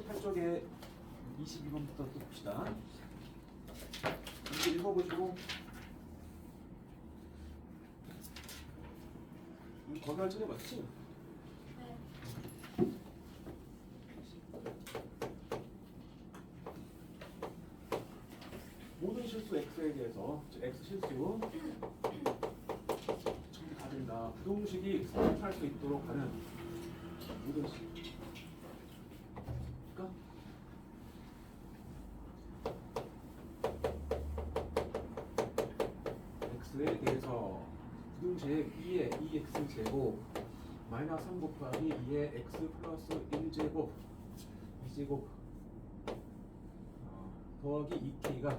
88쪽에 22번부터 또 봅시다. 이제 읽어보시고 거기가 찾아봤지? 네. 모든 실수 x에 대해서 x 실수 전부 다 된다. 부동식이 성립할 수 있도록 하는 모든 식. 그러니까 x에 대해서 부동식 2의 2x 제곱 마이너스 3 곱하기 2의 x 플러스 1제곱 2제곱 더하기 2k가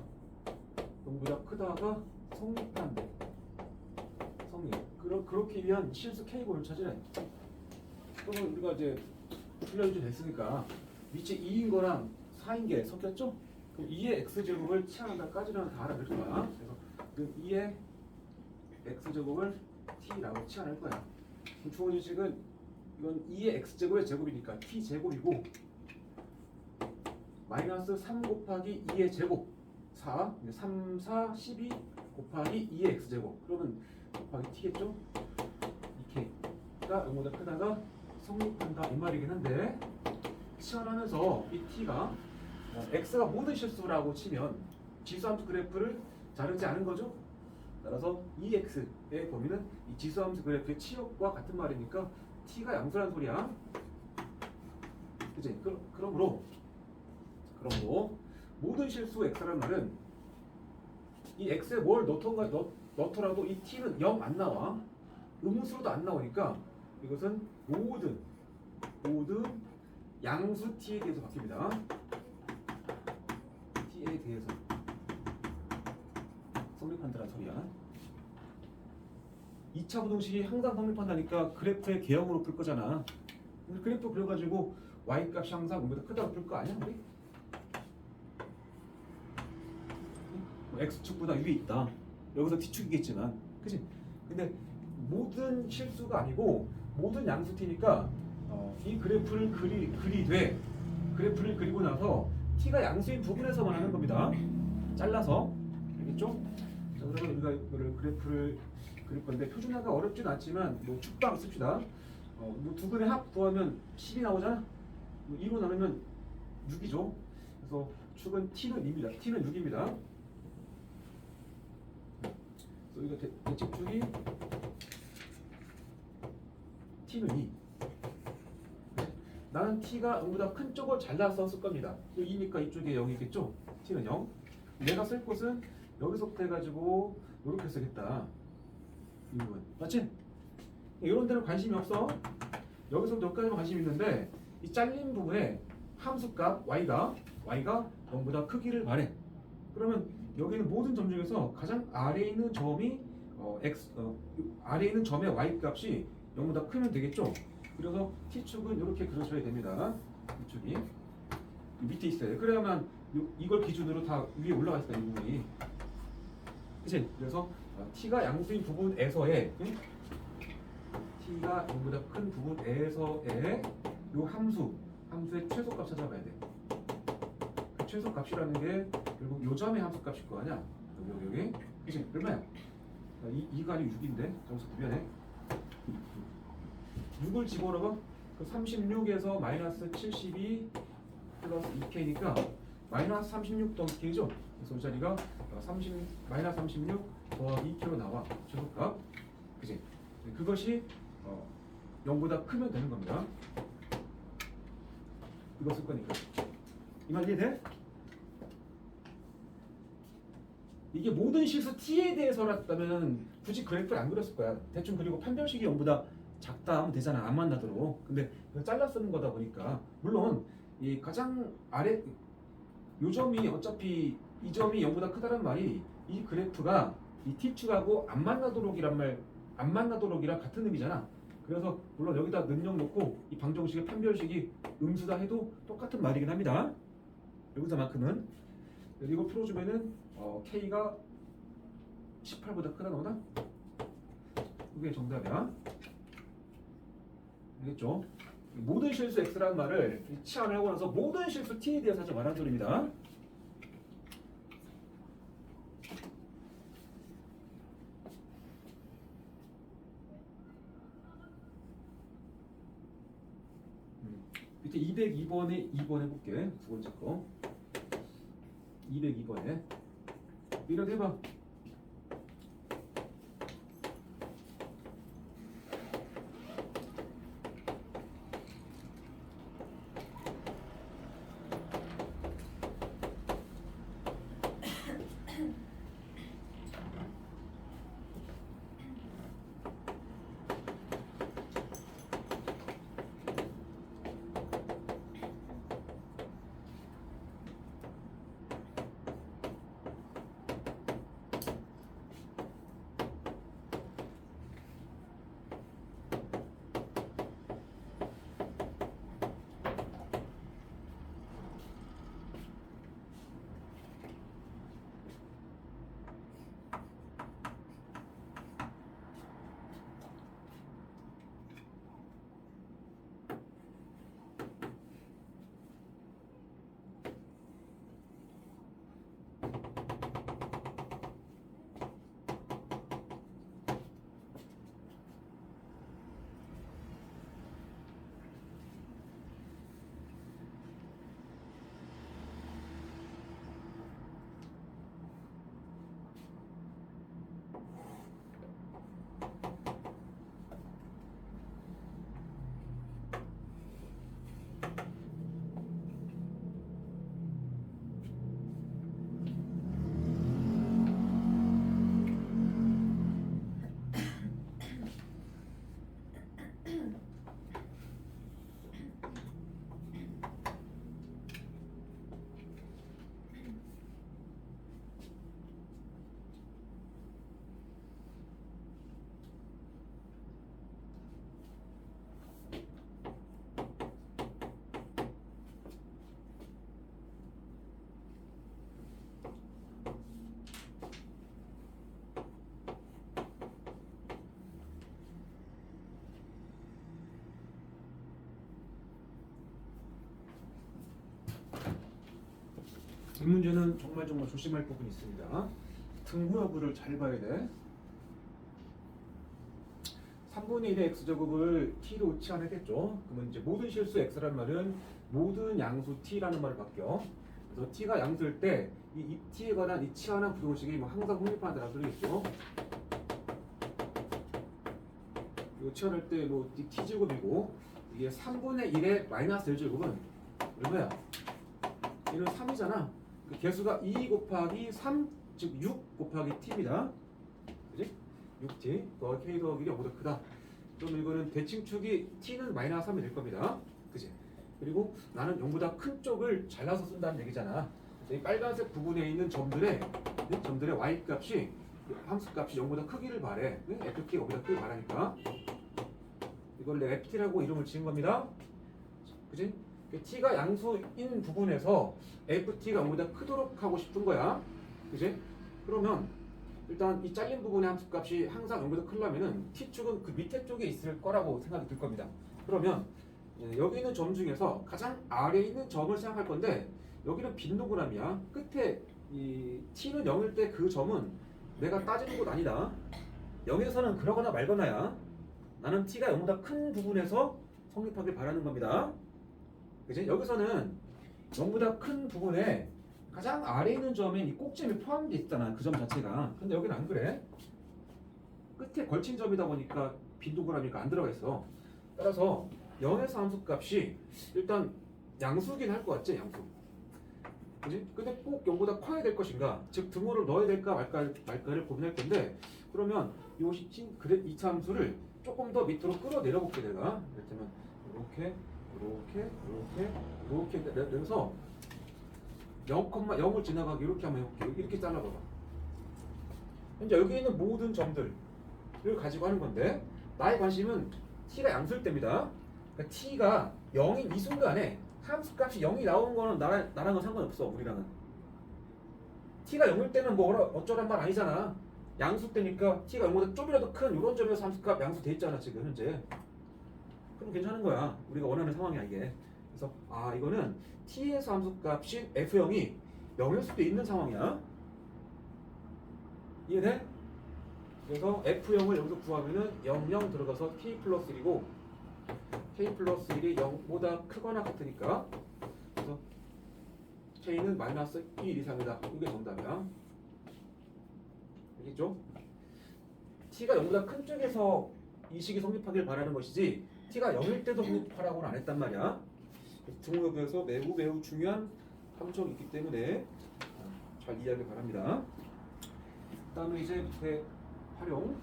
0보다 크다가 성립한대. 성립. 그렇게 위한 실수 k분을 찾으래. 그러면 우리가 이제 풀려주지 됐으니까 밑에 2인 거랑 4인 게 섞였죠? 그럼 2의 x제곱을 치환한다까지는 다 알아낼 거야. 그래서 그 2의 x제곱을 t라고 치환할 거야. 그럼 주어진 식은 이건 2의 x제곱의 제곱이니까 t제곱이고 마이너스 3 곱하기 2의 제곱 4, 3, 4, 12 곱하기 2의 x제곱 그러면 곱하기 t겠죠? 2k가 0보다 크다가 성립한다 이 말이긴 한데 치환하면서 이 t가 x가 모든 실수라고 치면 지수함수 그래프를 자르지 않은 거죠? 따라서 2x의 범위는 이 지수함수 그래프의 치역과 같은 말이니까 t가 양수란 소리야. 그치? 그러므로 모든 실수 x라는 말은 이 x에 뭘 넣더라도 이 t는 0 안 나와. 음수로도 안 나오니까 이것은 모든 양수 t에 대해서 바뀝니다. t에 대해서 성립한다는 소리야. 2차 부동식이 항상 성립한다니까 그래프의 개형으로 풀 거잖아. 그래프 그려가지고 y값이 항상 0보다 크다고 풀 거 아니야? 우리? x축보다 위에 있다. 여기서 t축이겠지만, 그치? 근데 모든 실수가 아니고 모든 양수t니까 이 그래프를 그래프를 그리고 나서 t가 양수인 부분에서만 하는 겁니다. 잘라서 알겠죠? 자, 그러면 우리가 이거를 그래프를 그릴 건데 표준화가 어렵진 않지만 뭐 축방 씁시다. 뭐 두 근의 합 구하면 10이 나오잖아. 뭐 2로 나누면 6이죠. 그래서 축은 t는 2입니다. t는 6입니다. 여기가 대칭축이 t는 2. 나는 t가 0보다 큰 쪽을 잘라서 쓸 겁니다. 2니까 이쪽에 0이겠죠? t는 0. 내가 쓸 곳은 여기서부터 해가지고 이렇게 쓰겠다. 이 부분. 맞지? 이런 데는 관심이 없어. 여기서부터 여기까지만 관심이 있는데 이 잘린 부분에 함수값 y가 0보다 크기를 말해. 그러면 여기는 모든 점 중에서 가장 아래에 있는 점이 아래에 있는 점의 y 값이 0보다 크면 되겠죠? 그래서 t축은 이렇게 그려줘야 됩니다. 이축이 밑에 있어요. 그래야만 이걸 기준으로 다 위에 올라가 있어요. 이 부분이. 그치? 그래서 t가 양수인 부분에서의 t가 0보다 큰 부분에서의 요 함수의 최소값 찾아봐야 돼. 그 최소값이라는 게 결국 요 점의 함수값일 거 아니야? 여기. 그치? 얼마야? 2가 아니고 6인데 점수 구변해. 6을 집어넣어 그 36에서 마이너스 72 플러스 2k니까 마이너스 36 더하기 2k죠? 그래서 이 자리가 마이너스 36 더하기 2k로 나와. 최소값. 그치? 그것이 0보다 크면 되는 겁니다. 이거 쓸 거니까. 이 말 이해돼? 이게 모든 실수 t에 대해서라면 굳이 그래프를 안 그렸을 거야. 대충 그리고 판별식이 0보다 작다 하면 되잖아. 안 만나도록. 근데 이거 잘라 쓰는 거다 보니까 물론 이 가장 아래 요 점이 어차피 이 점이 0보다 크다는 말이 이 그래프가 이 t축하고 안 만나도록이랑 같은 의미잖아. 그래서 물론 여기다 능력 놓고 이 방정식의 판별식이 음수다 해도 똑같은 말이긴 합니다. 여기서만큼은 이거 풀어주면은 k가 18보다 크다 나오나? 그게 정답이야. 알겠죠? 모든 실수 x라는 말을 치환을 하고 나서 모든 실수 t에 대해서 하지 말하는 소리입니다. 밑에 202번에 2번 해볼게. 두 번째 거. 202번에 이렇게 해봐. 이 문제는 정말 조심할 부분이 있습니다. 등호 여부를 잘 봐야 돼. 3분의 1의 x제곱을 t로 치환하겠죠. 그러면 이제 모든 실수 x란 말은 모든 양수 t라는 말을 바뀌어. 그래서 t가 양수일 때 이 t에 관한 이 치환한 부등식이 뭐 항상 확립한다는 소리겠죠. 이거 치환할 때 뭐 t제곱이고 이게 3분의 1의 마이너스 1제곱은 얼마야? 얘는 3이잖아. 그 개수가 2 곱하기 3, 즉 6 곱하기 t입니다. 그지? 6t 더하기 k 더하기 1이 5보다 크다. 그러면 이거는 대칭축이 t는 마이너스 3이 될 겁니다. 그지? 그리고 나는 0보다 큰 쪽을 잘라서 쓴다는 얘기잖아. 이 빨간색 부분에 있는 점들의 y 값이 함수 값이 0보다 크기를 바래. ft가 5보다 크기를 바라니까 이걸 내가 ft라고 이름을 지은 겁니다. 그지? t가 양수인 부분에서 ft가 0보다 크도록 하고 싶은 거야. 그지? 그러면 일단 이 잘린 부분의 함수값이 항상 0보다 크려면은 t축은 그 밑에 쪽에 있을 거라고 생각이 들 겁니다. 그러면 여기 있는 점 중에서 가장 아래에 있는 점을 생각할 건데 여기는 빈도그램이야. 끝에 이 t는 0일 때 그 점은 내가 따지는 것 아니다. 0에서는 그러거나 말거나야. 나는 t가 0보다 큰 부분에서 성립하길 바라는 겁니다. 그치? 여기서는 0보다 큰 부분에 가장 아래에 있는 점에 이 꼭지점이 포함되어 있잖아. 그 점 자체가. 근데 여기는 안 그래. 끝에 걸친 점이다 보니까 빈도그램이니까 안 들어가 있어. 따라서 0에서 함수값이 일단 양수긴 할 것 같지? 양수. 그지? 근데 꼭 0보다 커야 될 것인가? 즉 등호를 넣어야 될까 말까를 고민할 건데 그러면 이 참수를 조금 더 밑으로 끌어내려 볼게 내가. 이를테면 이렇게 내려서 0,0을 지나가게 이렇게 한번 해볼게요. 이렇게 잘라봐봐. 현재 여기 있는 모든 점들을 가지고 하는 건데 나의 관심은 t가 양수일 때입니다. 그러니까 t가 0인 이 순간에 함수값이 0이 나오는 거는 나랑은 상관없어. 우리랑은 t가 0일 때는 뭐 어쩌란 말 아니잖아. 양수 때니까 t가 0보다 좀이라도 큰 이런 점에서 함수값 양수 돼 있잖아 지금 현재. 그럼 괜찮은 거야. 우리가 원하는 상황이야 이게. 그래서 이거는 t에서 함수값인 f0이 0일 수도 있는 상황이야. 이해돼? 그래서 f0을 여기서 구하면은 0, 0 들어가서 k 플러스 1이고 k 플러스 1이 0보다 크거나 같으니까 그래서 k는 마이너스 1 이상이다. 이게 정답이야. 알겠죠? t가 0보다 큰 쪽에서 이 식이 성립하길 바라는 것이지 t가 0일 때도 성립하라고는 안 했단 말이야. 등록에서 매우 중요한 함정이 있기 때문에 잘 이해하길 바랍니다. 다음은 이제 밑에 활용.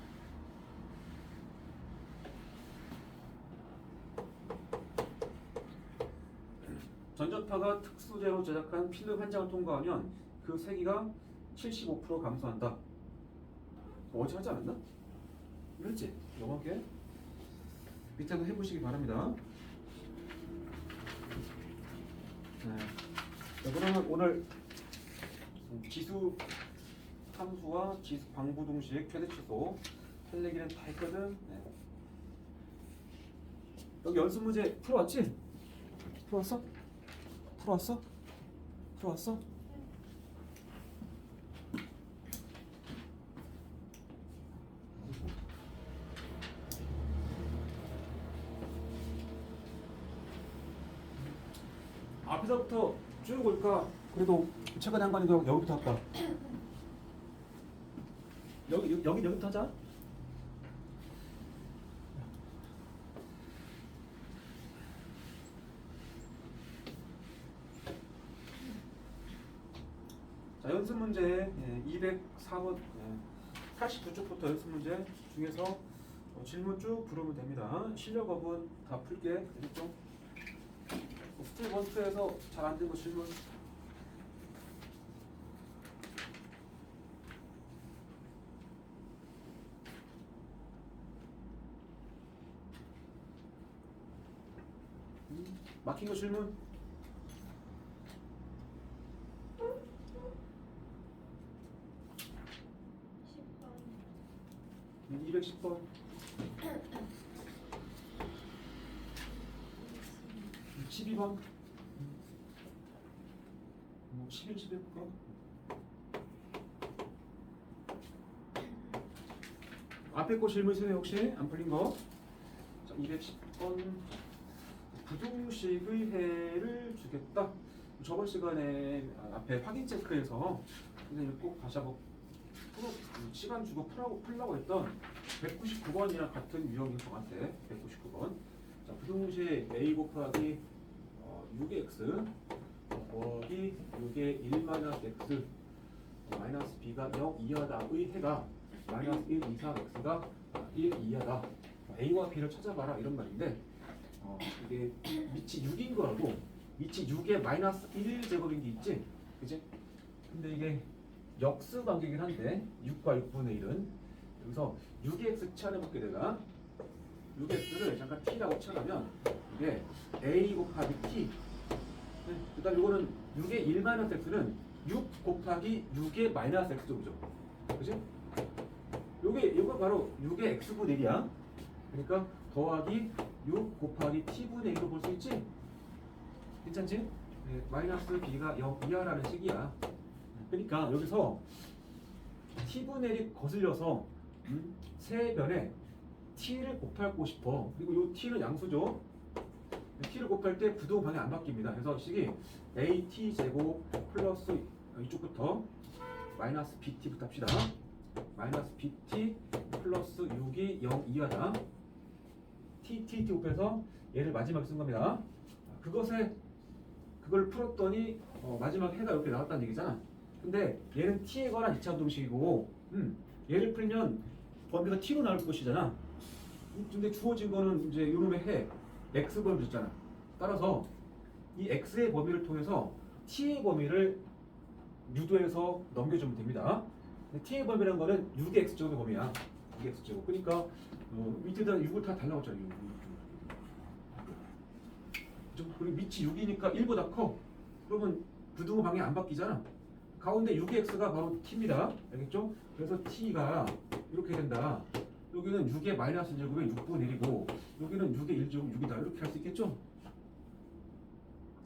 전자파가 특수제로 제작한 필름 한 장을 통과하면 그 세기가 75% 감소한다. 어제 하지 않았나? 그랬지? 넘어갈게. 밑에도 해보시기 바랍니다. 네. 자, 그러면 오늘 지수 함수와 지수 방부동식 최대치수 할 얘기는 다 했거든. 네. 여기 연습 문제 풀어왔지? 풀어왔어? 풀어왔어? 풀어왔어? 앞에서부터 쭉 올까? 그래도 최근에 한 거니까 여기부터 할까? 여기부터 하자. 자, 연습 문제 204번 89쪽부터 연습 문제 중에서 질문 쭉 부르면 됩니다. 실력업은 다 풀게. 알겠죠? 스틸 원투에서 잘 안 된 거 질문. 막힌 거 질문. 210번. 12번. 11, 11번. 앞에 거 질문 있으세요 혹시? 안 풀린 거? 자, 210번. 부등식의 해를 주겠다. 저번 시간에 앞에 확인 체크해서 선생님이 꼭 다시 한번 시간 주고 풀라고 했던 199번이랑 같은 유형인 것 같아. 199번. 자, 부등식 a 곱하기 6x 더하기 6의 1 마이너스 x 마이너스 b가 0 이하다의 해가 마이너스 1 이상 x가 1 이하다. a와 b를 찾아봐라 이런 말인데 이게 밑이 6인 거라고. 밑이 6의 마이너스 1제곱인 게 있지? 그치? 근데 이게 역수 관계이긴 한데 6과 6분의 1은 여기서 6의 x 치환해볼게. 내가 6x를 잠깐 t라고 치환하면 이게 a 곱하기 t. 그 다음 이거는 6의 1 마이너스 x는 6 곱하기 6의 마이너스 x 정도죠. 그치? 이거 바로 6의 x분의 1이야. 그러니까 더하기 6 곱하기 t분의 1로 볼 수 있지? 괜찮지? 네, 마이너스 b가 0 이하라는 식이야. 그러니까 여기서 t분의 1이 거슬려서 세 변에 t를 곱하고 싶어. 그리고 이 t는 양수죠. t를 곱할 때 부동 방향 안 바뀝니다. 그래서 식이 at 제곱 플러스 이쪽부터 마이너스 bt부터 합시다. 마이너스 bt 플러스 6이 0 이하다. t 곱해서 얘를 마지막에 쓴 겁니다. 그걸 풀었더니 마지막 해가 이렇게 나왔다는 얘기잖아. 근데 얘는 t에 관한 2차 부동식이고 얘를 풀면 범위가 t로 나올 것이잖아. 근데 주어진 거는 이제 이놈의 해 x 범위 줬잖아. 따라서 이 x의 범위를 통해서 t의 범위를 유도해서 넘겨주면 됩니다. t의 범위라는 거는 6의 x제곱의 범위야. 6의 x제곱. 그러니까 밑에다 6을 다 달라왔잖아. 6. 그리고 밑이 6이니까 1보다 커. 그러면 부등호 방향 안 바뀌잖아. 가운데 6의 x가 바로 t입니다. 알겠죠? 그래서 t가 이렇게 된다. 여기는 6의 마이너스 1제곱의 6분의 1이고 여기는 6의 1제곱 6이다. 이렇게 할 수 있겠죠?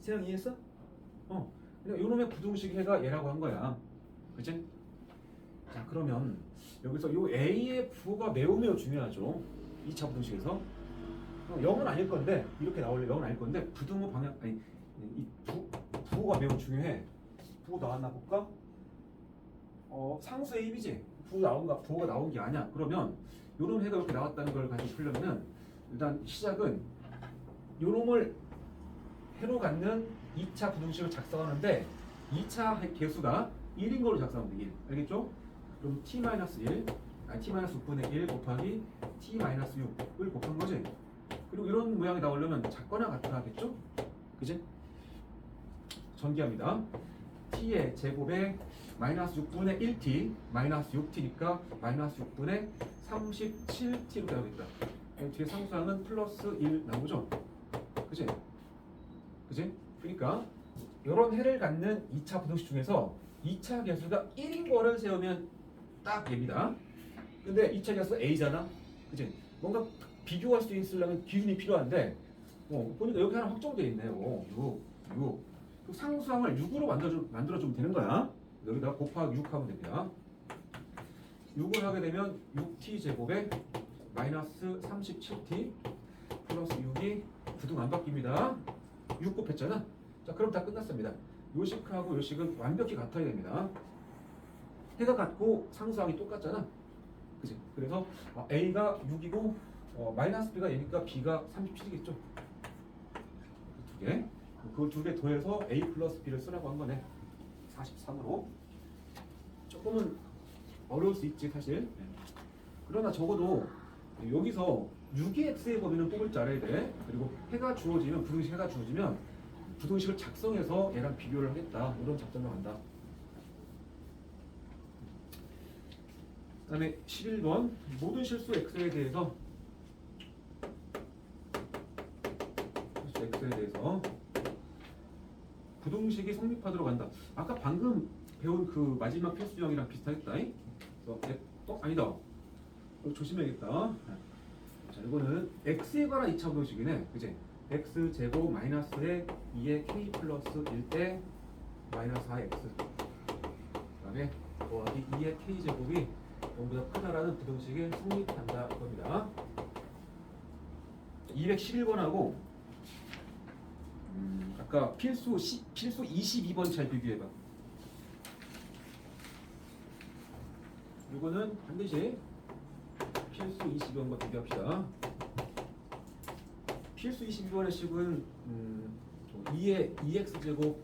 세상 이해했어? 그러니까 요놈의 부등식 해가 얘라고 한 거야. 그치? 자, 그러면 여기서 요 A의 부호가 매우 중요하죠. 2차 부등식에서. 0은 아닐 건데 이렇게 나올래 0은 아닐 건데 부등호 방향 아니 이 부호가 매우 중요해. 부호 나왔나 볼까? 상수 A이지 부호가 나온 게 아니야. 그러면 요런 해가 이렇게 나왔다는 걸 가지고 풀려면은 일단 시작은 요놈을 해로 갖는 2차 부등식을 작성하는데 2차 개수가 1인 걸로 작성하면 돼. 1. 알겠죠? 그럼 t-1 t-6분의 1 곱하기 t-6을 곱한 거지. 그리고 이런 모양이 나오려면 작거나 같거나 하겠죠? 그지? 전개합니다. t의 제곱에 마이너스 6분의 1t 마이너스 6t니까 마이너스 6분의 37t로 되어있다. 뒤에 상수항은 플러스 1 나오죠? 그지? 그지? 그러니까 이런 해를 갖는 2차 부등식 중에서 2차 개수가 1인 거를 세우면 딱 얘입니다. 근데 2차 개수 A잖아? 그지? 뭔가 비교할 수 있으려면 기준이 필요한데 보니까 여기 하나 확정되어 있네요. 6. 그 상수항을 6으로 만들어주면 되는 거야. 여기다가 곱하기 6 하면 됩니다. 6을 하게 되면 6t 제곱에 마이너스 37t 플러스 6이 부등 안 바뀝니다. 6 곱했잖아. 자, 그럼 다 끝났습니다. 요식하고 요식은 완벽히 같아야 됩니다. 해가 같고 상수항이 똑같잖아. 그치? 그래서 A가 6이고 마이너스 B가 얘니까 B가 37이겠죠. 두 개. 그 두 개 더해서 A 플러스 B를 쓰라고 한 거네. 43으로. 조금은 어려울 수 있지 사실. 그러나 적어도 여기서 6의 x의 범위는 뽑을 줄 알아야 돼. 그리고 해가 주어지면 부등식 해가 주어지면 부등식을 작성해서 얘랑 비교를 하겠다. 이런 작전을 한다. 그 다음에 11번 모든 실수 x에 대해서 부등식이 성립하도록 한다. 아까 방금 배운 그 마지막 필수형이랑 비슷하겠다. 그래서 아니다. 조심해야겠다. 자, 이거는 x에 관한 2차 부등식이네. 그치? x 제곱 마이너스에 2의 k 플러스 1대 마이너스 4x 그 다음에 더하기 2의 k 제곱이 0보다 크다라는 부등식이 성립한다 이겁니다. 211번하고 아까 필수 22번 잘 비교해봐. 이거는 반드시 필수 22번과 비교합시다. 필수 22번의 식은 2의 2x제곱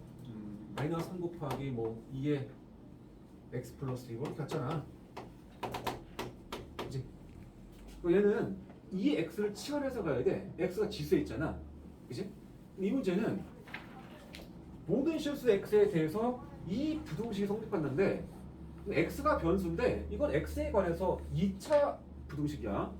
마이너스 3 곱하기 2의 x 플러스 2 이렇게 같잖아. 그치? 얘는 2의 x를 치환해서 가야 돼. x가 지수에 있잖아. 그치? 이 문제는 모든 실수 x에 대해서 이 부등식이 성립한다는데 x가 변수인데 이건 x에 관해서 2차 부등식이야.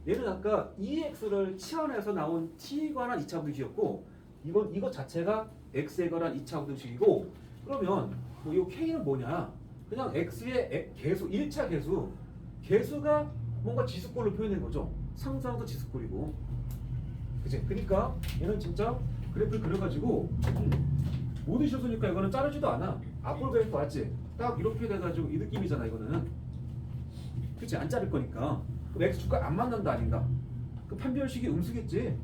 얘는 아까 2x를 치환해서 나온 t에 관한 2차 부등식이었고 이것 자체가 x에 관한 2차 부등식이고 그러면 이 k는 뭐냐? 그냥 x의 개수 1차 개수가 뭔가 지수꼴로 표현된 거죠. 상수항도 지수꼴이고 그치? 그러니까 얘는 진짜 그래프를 그려가지고 모든 실수니까 이거는 자르지도 않아. 앞으로 그래프 맞지? 딱 이렇게 돼가지고 이 느낌이잖아 이거는. 그치? 안 자를 거니까 그럼 x축과 안 만난다 아닌가? 그 판별식이 음수겠지?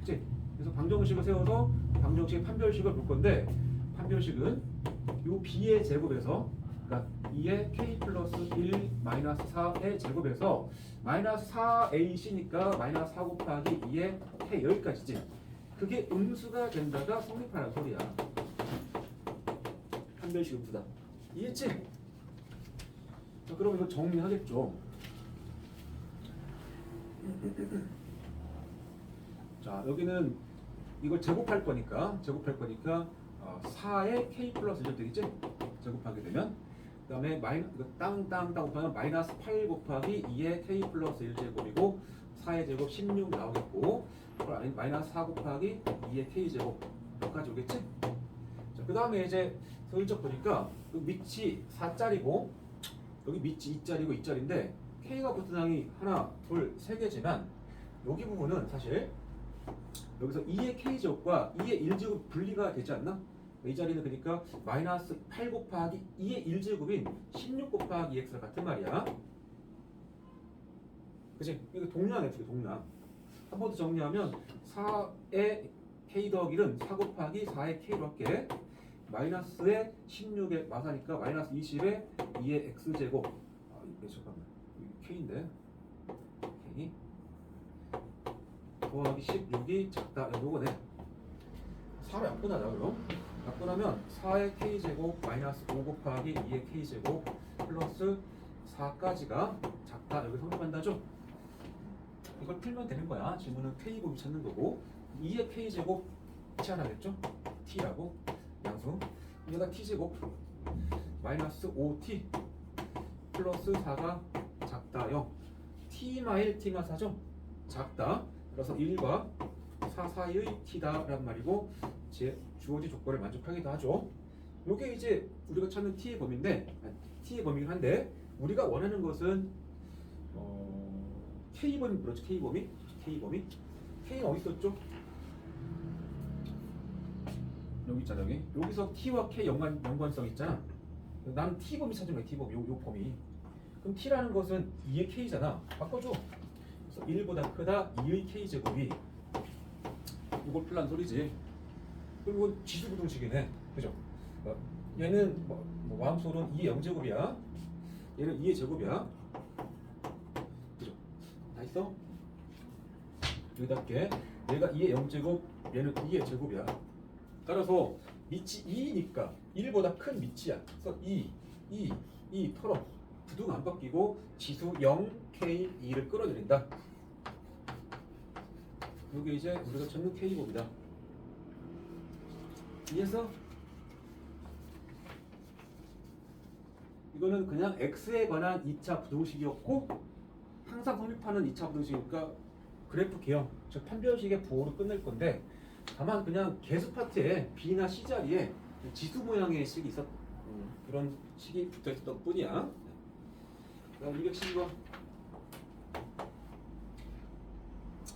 그치? 그래서 방정식을 세워서 방정식의 판별식을 볼 건데 판별식은 요 b의 제곱에서 그러니까 2의 k 플러스 1 마이너스 4의 제곱에서 마이너스 4ac니까 마이너스 4 곱하기 2의 k 여기까지지. 그게 음수가 된다가 성립하라는 소리야. 판별식 음수다. 이해했지? 자, 그럼 이거 정리하겠죠. 자, 여기는 이걸 제곱할 거니까 4의 k 플러스 1이 되겠지? 제곱하게 되면 그 다음에 땅 곱하면 마이너스 8 곱하기 2의 k 플러스 1제곱이고 4의 제곱 16 나오겠고 마이너스 4 곱하기 2의 k 제곱 여기까지 오겠지? 자, 그 다음에 이제 서울적 보니까 그 밑이 4짜리고 여기 밑이 2짜리고 2짜리인데 K가 붙은 항이 하나, 둘, 세 개지만 여기 부분은 사실 여기서 2의 K제곱과 2의 1제곱 분리가 되지 않나? 이 자리는 그러니까 마이너스 8 곱하기 2의 1제곱인 16 곱하기 2x랑 같은 말이야. 그치? 이거 동량이야, 두 개 동량. 한 번 더 정리하면 4의 K 더하기 1은 4 곱하기 4의 K로 할게. 마이너스의 16에 마사니까 마이너스 20에 2의 X제곱. 아, 이게 잠깐만. 이게 K인데. K. 더하기 16이 작다. 요거네. 4로 약분하자, 그럼. 약분하면 4의 K제곱 마이너스 5 곱하기 2의 K제곱 플러스 4까지가 작다. 여기 성립한다죠? 이걸 풀면 되는 거야. 질문은 K곱이 찾는 거고 2의 K제곱 치환하겠죠? T라고 양수. 얘가 T제곱 마이너스 5T 플러스 4가 작다 0. T마 1, T마 4죠? 작다. 그래서 1과 4 사이의 T다란 말이고 주어진 조건을 만족하기도 하죠. 이게 이제 우리가 찾는 T의 범위인데 T의 범위긴 한데 우리가 원하는 것은 K 범위 그렇죠? K 범위? K는 어디 있었죠? 여기 있잖아. 여기서 T와 K 연관성 있잖아. 나는 T 범위 찾으면 T 범위 요 범위. 그럼 T라는 것은 2의 K잖아. 바꿔줘. 그래서 1보다 크다 2의 K제곱이 이걸 풀란 소리지. 그리고 지수부등식이네. 그죠? 얘는 마음속으로는 2의 0제곱이야. 얘는 2의 제곱이야. 그죠? 다 있어? 여기답게 얘가 2의 0제곱, 얘는 2의 제곱이야. 따라서 밑이 2니까 1보다 큰 밑이야. 그래서 2 털어. 부등 안 바뀌고 지수 0, K, 2를 끌어들인다. 이게 이제 우리가 찾는 K곱이다. 이해했어? 이거는 그냥 X에 관한 2차 부등식이었고 항상 성립하는 2차 부등식이니까 그래프 개형, 즉 판별식의 부호로 끝낼 건데 다만 그냥 개수 파트에 B나 C 자리에 지수 모양의 식이 그런 식이 붙어 있었던 뿐이야. 그다음 212번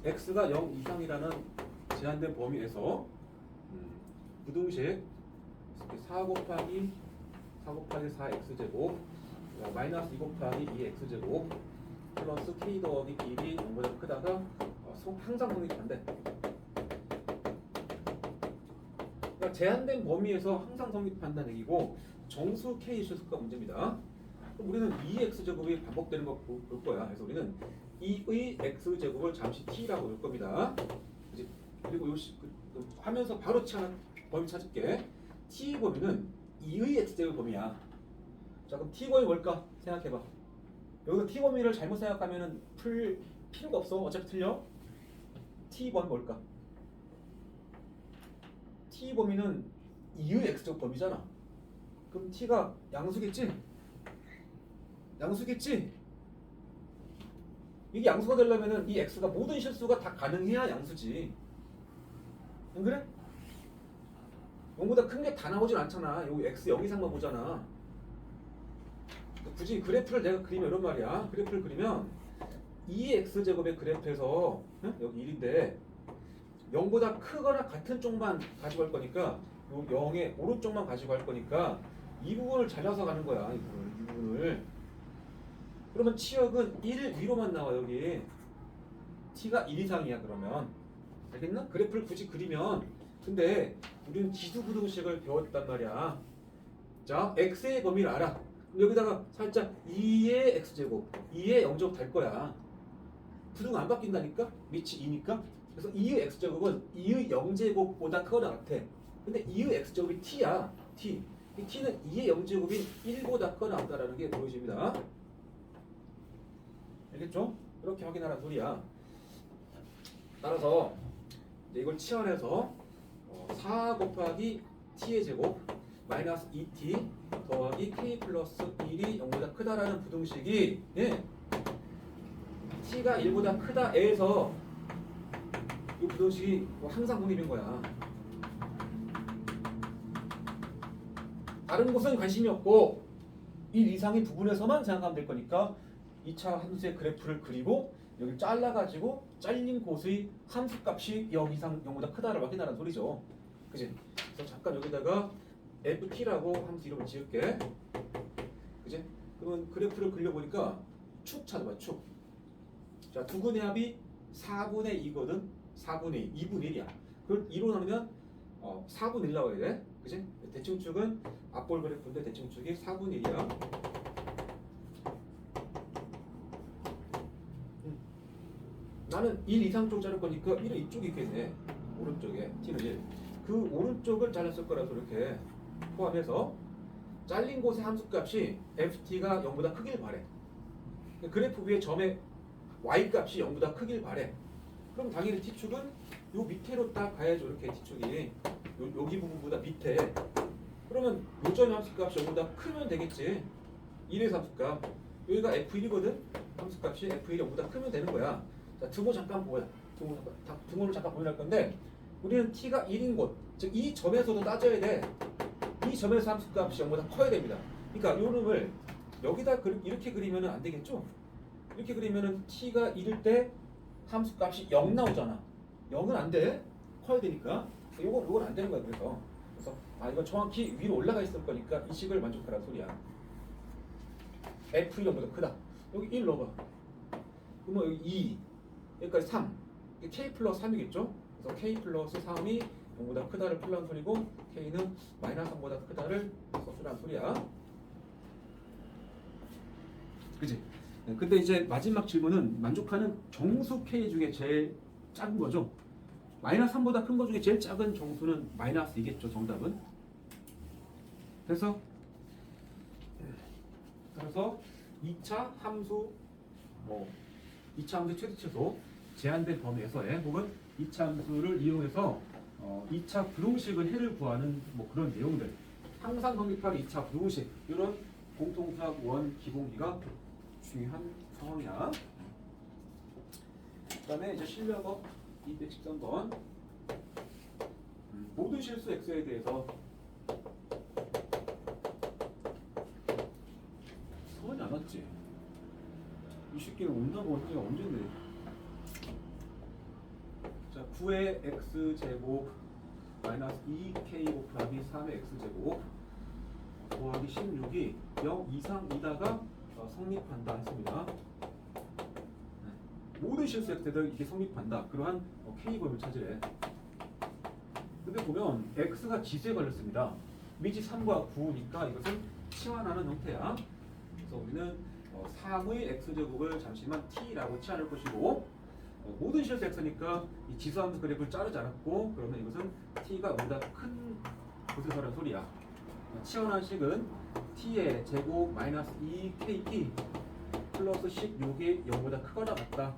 X가 0 이상이라는 제한된 범위에서 부등식 4 곱하기 4x제곱 마이너스 2 곱하기 2x제곱 플러스 k 더하기 1이 0보다 크다가 항상 성립한대. 그러니까 제한된 범위에서 항상 성립한다는 얘기고 정수 k 실수가 문제입니다. 그럼 우리는 2x제곱이 반복되는 거 볼 거야. 그래서 우리는 2의 x제곱을 잠시 t라고 볼 겁니다. 그리고 하면서 바로 범위 찾을게. t 범위는 2의 x제곱 범위야. 자, 그럼 t 범위 뭘까? 생각해봐. 여기서 t 범위를 잘못 생각하면 풀 필요가 없어. 어차피 틀려. t 범위 뭘까? t 범위는 2의 x제곱 범위잖아. 그럼 t가 양수겠지? 이게 양수가 되려면 이 x가 모든 실수가 다 가능해야 양수지. 안 그래? 0보다 큰 게 다 나오진 않잖아. 여기 x 0 이상만 보잖아. 굳이 그래프를 내가 그리면 이런 말이야. 그래프를 그리면 2x제곱의 그래프에서 여기 1인데 0보다 크거나 같은 쪽만 가지고 갈 거니까 요 0의 오른쪽만 가지고 갈 거니까 이 부분을 잘라서 가는 거야. 이 부분을. 그러면 치역은 1 위로만 나와. 여기 t가 1 이상이야. 그러면 알겠나? 그래프를 굳이 그리면 근데 우리는 지수부등식을 배웠단 말이야. 자, x의 범위를 알아. 여기다가 살짝 2의 x제곱, 2의 0제곱 달 거야. 부등 안 바뀐다니까? 밑이 2니까. 그래서 2의 x제곱은 2의 0제곱보다 크거나 같아. 근데 2의 x제곱이 t야. t. 이 t는 2의 0제곱인 1보다 크거나 같다라는 게 보여집니다. 알겠죠? 이렇게 확인하라는 소리야. 따라서 이걸 치환해서 4 곱하기 t의 제곱 마이너스 2t 더하기 k 플러스 1이 0보다 크다라는 부등식이 t가 1보다 크다에서 이 부등식이 항상 성립인 거야. 다른 곳은 관심이 없고 1 이상의 부분에서만 생각하면 될 거니까 2차 함수의 그래프를 그리고 여기 잘라가지고 잘린 곳의 함수값이 0 이상 0보다 크다를 확인하라는 소리죠. 그지? 그래서 잠깐 여기다가 ft라고 함수 이름을 지을게. 그지? 그러면 그래프를 그려보니까 축 찾아봐, 축. 자, 두근의 합이 4분의 2거든. 4분의 2, 2분의 1이야. 그걸 2로 나누면 4분의 1 나와야 돼. 그지? 대칭축은 앞볼 그래프인데 대칭축이 4분의 1이야. 나는 1 이상 쪽 자를 거니까 1은 이쪽에 있겠네. 오른쪽에 t는 1. 그 오른쪽을 잘랐을 거라서 이렇게 포함해서 잘린 곳의 함수값이 ft가 0보다 크길 바래. 그래프 위에 점의 y값이 0보다 크길 바래. 그럼 당연히 t축은 요 밑에로 딱 가야죠. 이렇게 t축이 여기 부분보다 밑에. 그러면 요 점의 함수값이 0보다 크면 되겠지. 1의 함수값. 여기가 f1이거든. 함수값이 f1이 0보다 크면 되는 거야. 자, 등호 잠깐 보여. 등호를 잠깐 보여줄 건데 우리는 t가 1인 곳, 즉 이 점에서도 따져야 돼. 이 점에서 함수값이 0보다 커야 됩니다. 그러니까 요 놈을 여기다 이렇게 그리면 안 되겠죠? 이렇게 그리면은 t가 1일 때 함수값이 0 나오잖아. 0은 안 돼. 커야 되니까. 요건 안 되는 거야. 그래서 이건 정확히 위로 올라가 있을 거니까 이 식을 만족하라는 소리야. f1이 0보다 크다. 여기 1 넣어봐. 그러면 여기 2 여기까지 3. k 플러스 3이겠죠? 그래서 k 플러스 3이 0보다 크다를 풀라는 소리고 k는 마이너스 3보다 크다를 써주라는 소리야. 그지? 네, 근데 이제 마지막 질문은 만족하는 정수 k 중에 제일 작은 거죠. 마이너스 3보다 큰 거 중에 제일 작은 정수는 마이너스 2겠죠. 정답은. 그래서 2차 함수 2차 함수 최대 최소 제한된 범위에서의 혹은 2차 함수를 이용해서 2차 부등식은 해를 구하는 그런 내용들. 항상 성립할 2차 부등식 이런 공통수학 원 기본기가 중요한 상황이야. 그다음에 이제 실력업 213번 모든 실수 x에 대해서 서원이 안 왔지. 이 새끼는 온다고 언제가 언젠데. 자, 9의 x제곱 마이너스 2k 곱하기 3의 x제곱 더하기 16이 0 이상이다가 성립한다 했습니다. 모든 실수 x에도 이게 성립한다. 그러한 k 범위를 찾으래. 근데 보면 x가 지수에 걸렸습니다. 미지 3과 9니까 이것은 치환하는 형태야. 그래서 우리는 3의 x제곱을 잠시만 t라고 치환할 것이고 모든 실수 x니까 이 지수함수 그래프를 자르지 않았고 그러면 이것은 t가 보다 큰 곳에서라는 소리야. 치환한 식은 t의 제곱 마이너스 2kt 플러스 16이 0보다 크거나 같다.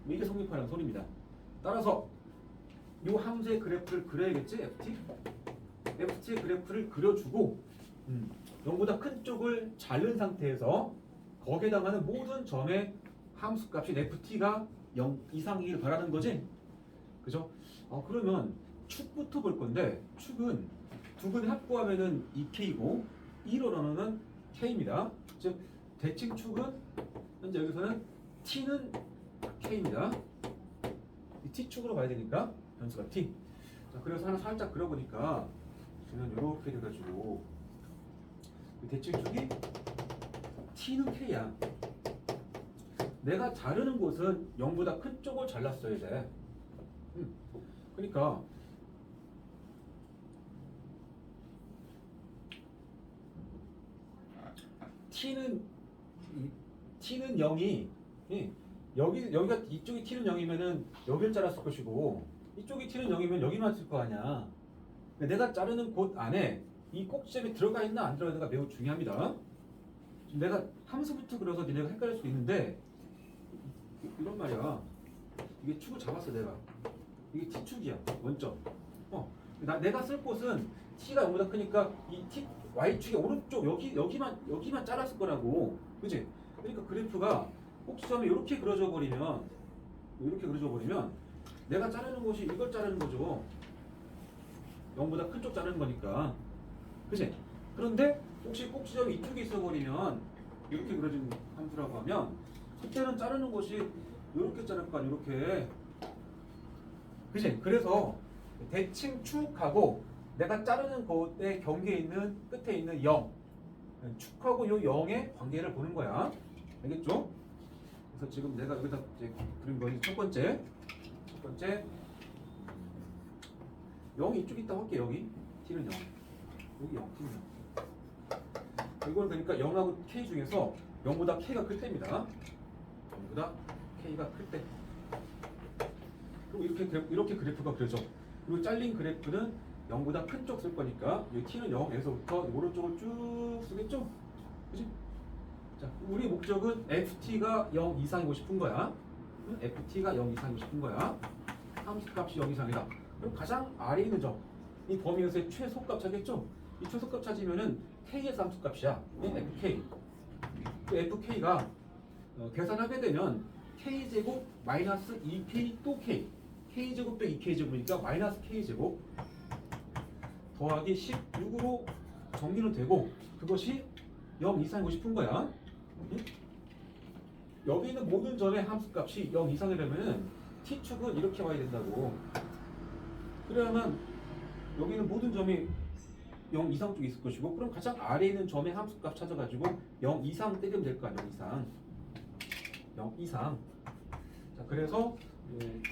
이게 성립하는 소리입니다. 따라서 이 함수의 그래프를 그려야겠지? ft의 그래프를 그려주고 0보다 큰 쪽을 자른 상태에서 거기에 해당하는 모든 점의 함수값인 ft가 0 이상이길 바라는 거지? 그죠? 그러면 축부터 볼 건데 축은 두근의 합구하면은 2k고 2로 나누는 k입니다. 즉 대칭축은 현재 여기서는 t는 k입니다. 이 t축으로 봐야 되니까 변수가 t. 자, 그래서 하나 살짝 그려보니까 저는 이렇게 돼가지고 대칭축이 t는 k야. 내가 자르는 곳은 0보다 큰 쪽을 잘랐어야 돼. 그러니까 t는 0이 여기가 이쪽이 t는 0이면은 여기를 잘랐을 것이고 이쪽이 t는 0이면 여기만 쓸 거 아니야. 내가 자르는 곳 안에 이 꼭지점이 들어가 있나 안 들어가 있는가 매우 중요합니다. 내가 함수부터 그려서 니네가 헷갈릴 수도 있는데 이런 말이야. 이게 축을 잡았어 내가. 이게 t축이야 원점. 내가 쓸 곳은 t가 0보다 크니까 이 t y축의 오른쪽 여기만 잘랐을 거라고. 그치? 그러니까 그래프가 꼭지점이 이렇게 그려져 버리면 내가 자르는 곳이 이걸 자르는 거죠. 0보다 큰 쪽 자르는 거니까. 그치? 그런데 혹시 꼭지점이 이쪽에 있어 버리면 이렇게 그려진 함수라고 하면 그때는 자르는 것이 이렇게 자를 거 아니야, 이렇게. 그지? 그래서 대칭 축하고 내가 자르는 곳의 경계에 있는 끝에 있는 0 축하고 요 0의 관계를 보는 거야. 알겠죠? 그래서 지금 내가 여기다 이제 그린 거는 첫 번째 0이 이쪽에 있다고 할게. 여기 t는 0 여기 0 t는 0 이건 그러니까 0하고 k 중에서 0보다 k가 클 때입니다. 0보다 k가 클 때. 그리고 이렇게 그래프가 그려져. 그리고 잘린 그래프는 0보다 큰 쪽 쓸 거니까 이 t는 0에서부터 오른쪽을 쭉 쓰겠죠? 그치? 자, 우리 목적은 ft가 0 이상이고 싶은 거야. ft가 0 이상이고 싶은 거야. 함수값이 0 이상이다. 그럼 가장 아래에 있는 점, 이 범위에서의 최소값 찾겠죠? 이 최소값 찾으면은 k에서 함수값이야. fk. 그 fk가 계산하게 되면 k제곱 마이너스 2k 또 k. k제곱 또 2k제곱이니까 마이너스 k제곱 더하기 16으로 정리는 되고 그것이 0 이상이고 싶은 거야. 여기 있는 모든 점의 함수값이 0 이상이라면 t축은 이렇게 와야 된다고. 그래야만 여기 있는 모든 점이 0 이상 쪽에 있을 것이고 그럼 가장 아래에 있는 점의 함수값 찾아가지고 0 이상 때리면 될 거 아니야. 0 이상. 0 이상. 자, 그래서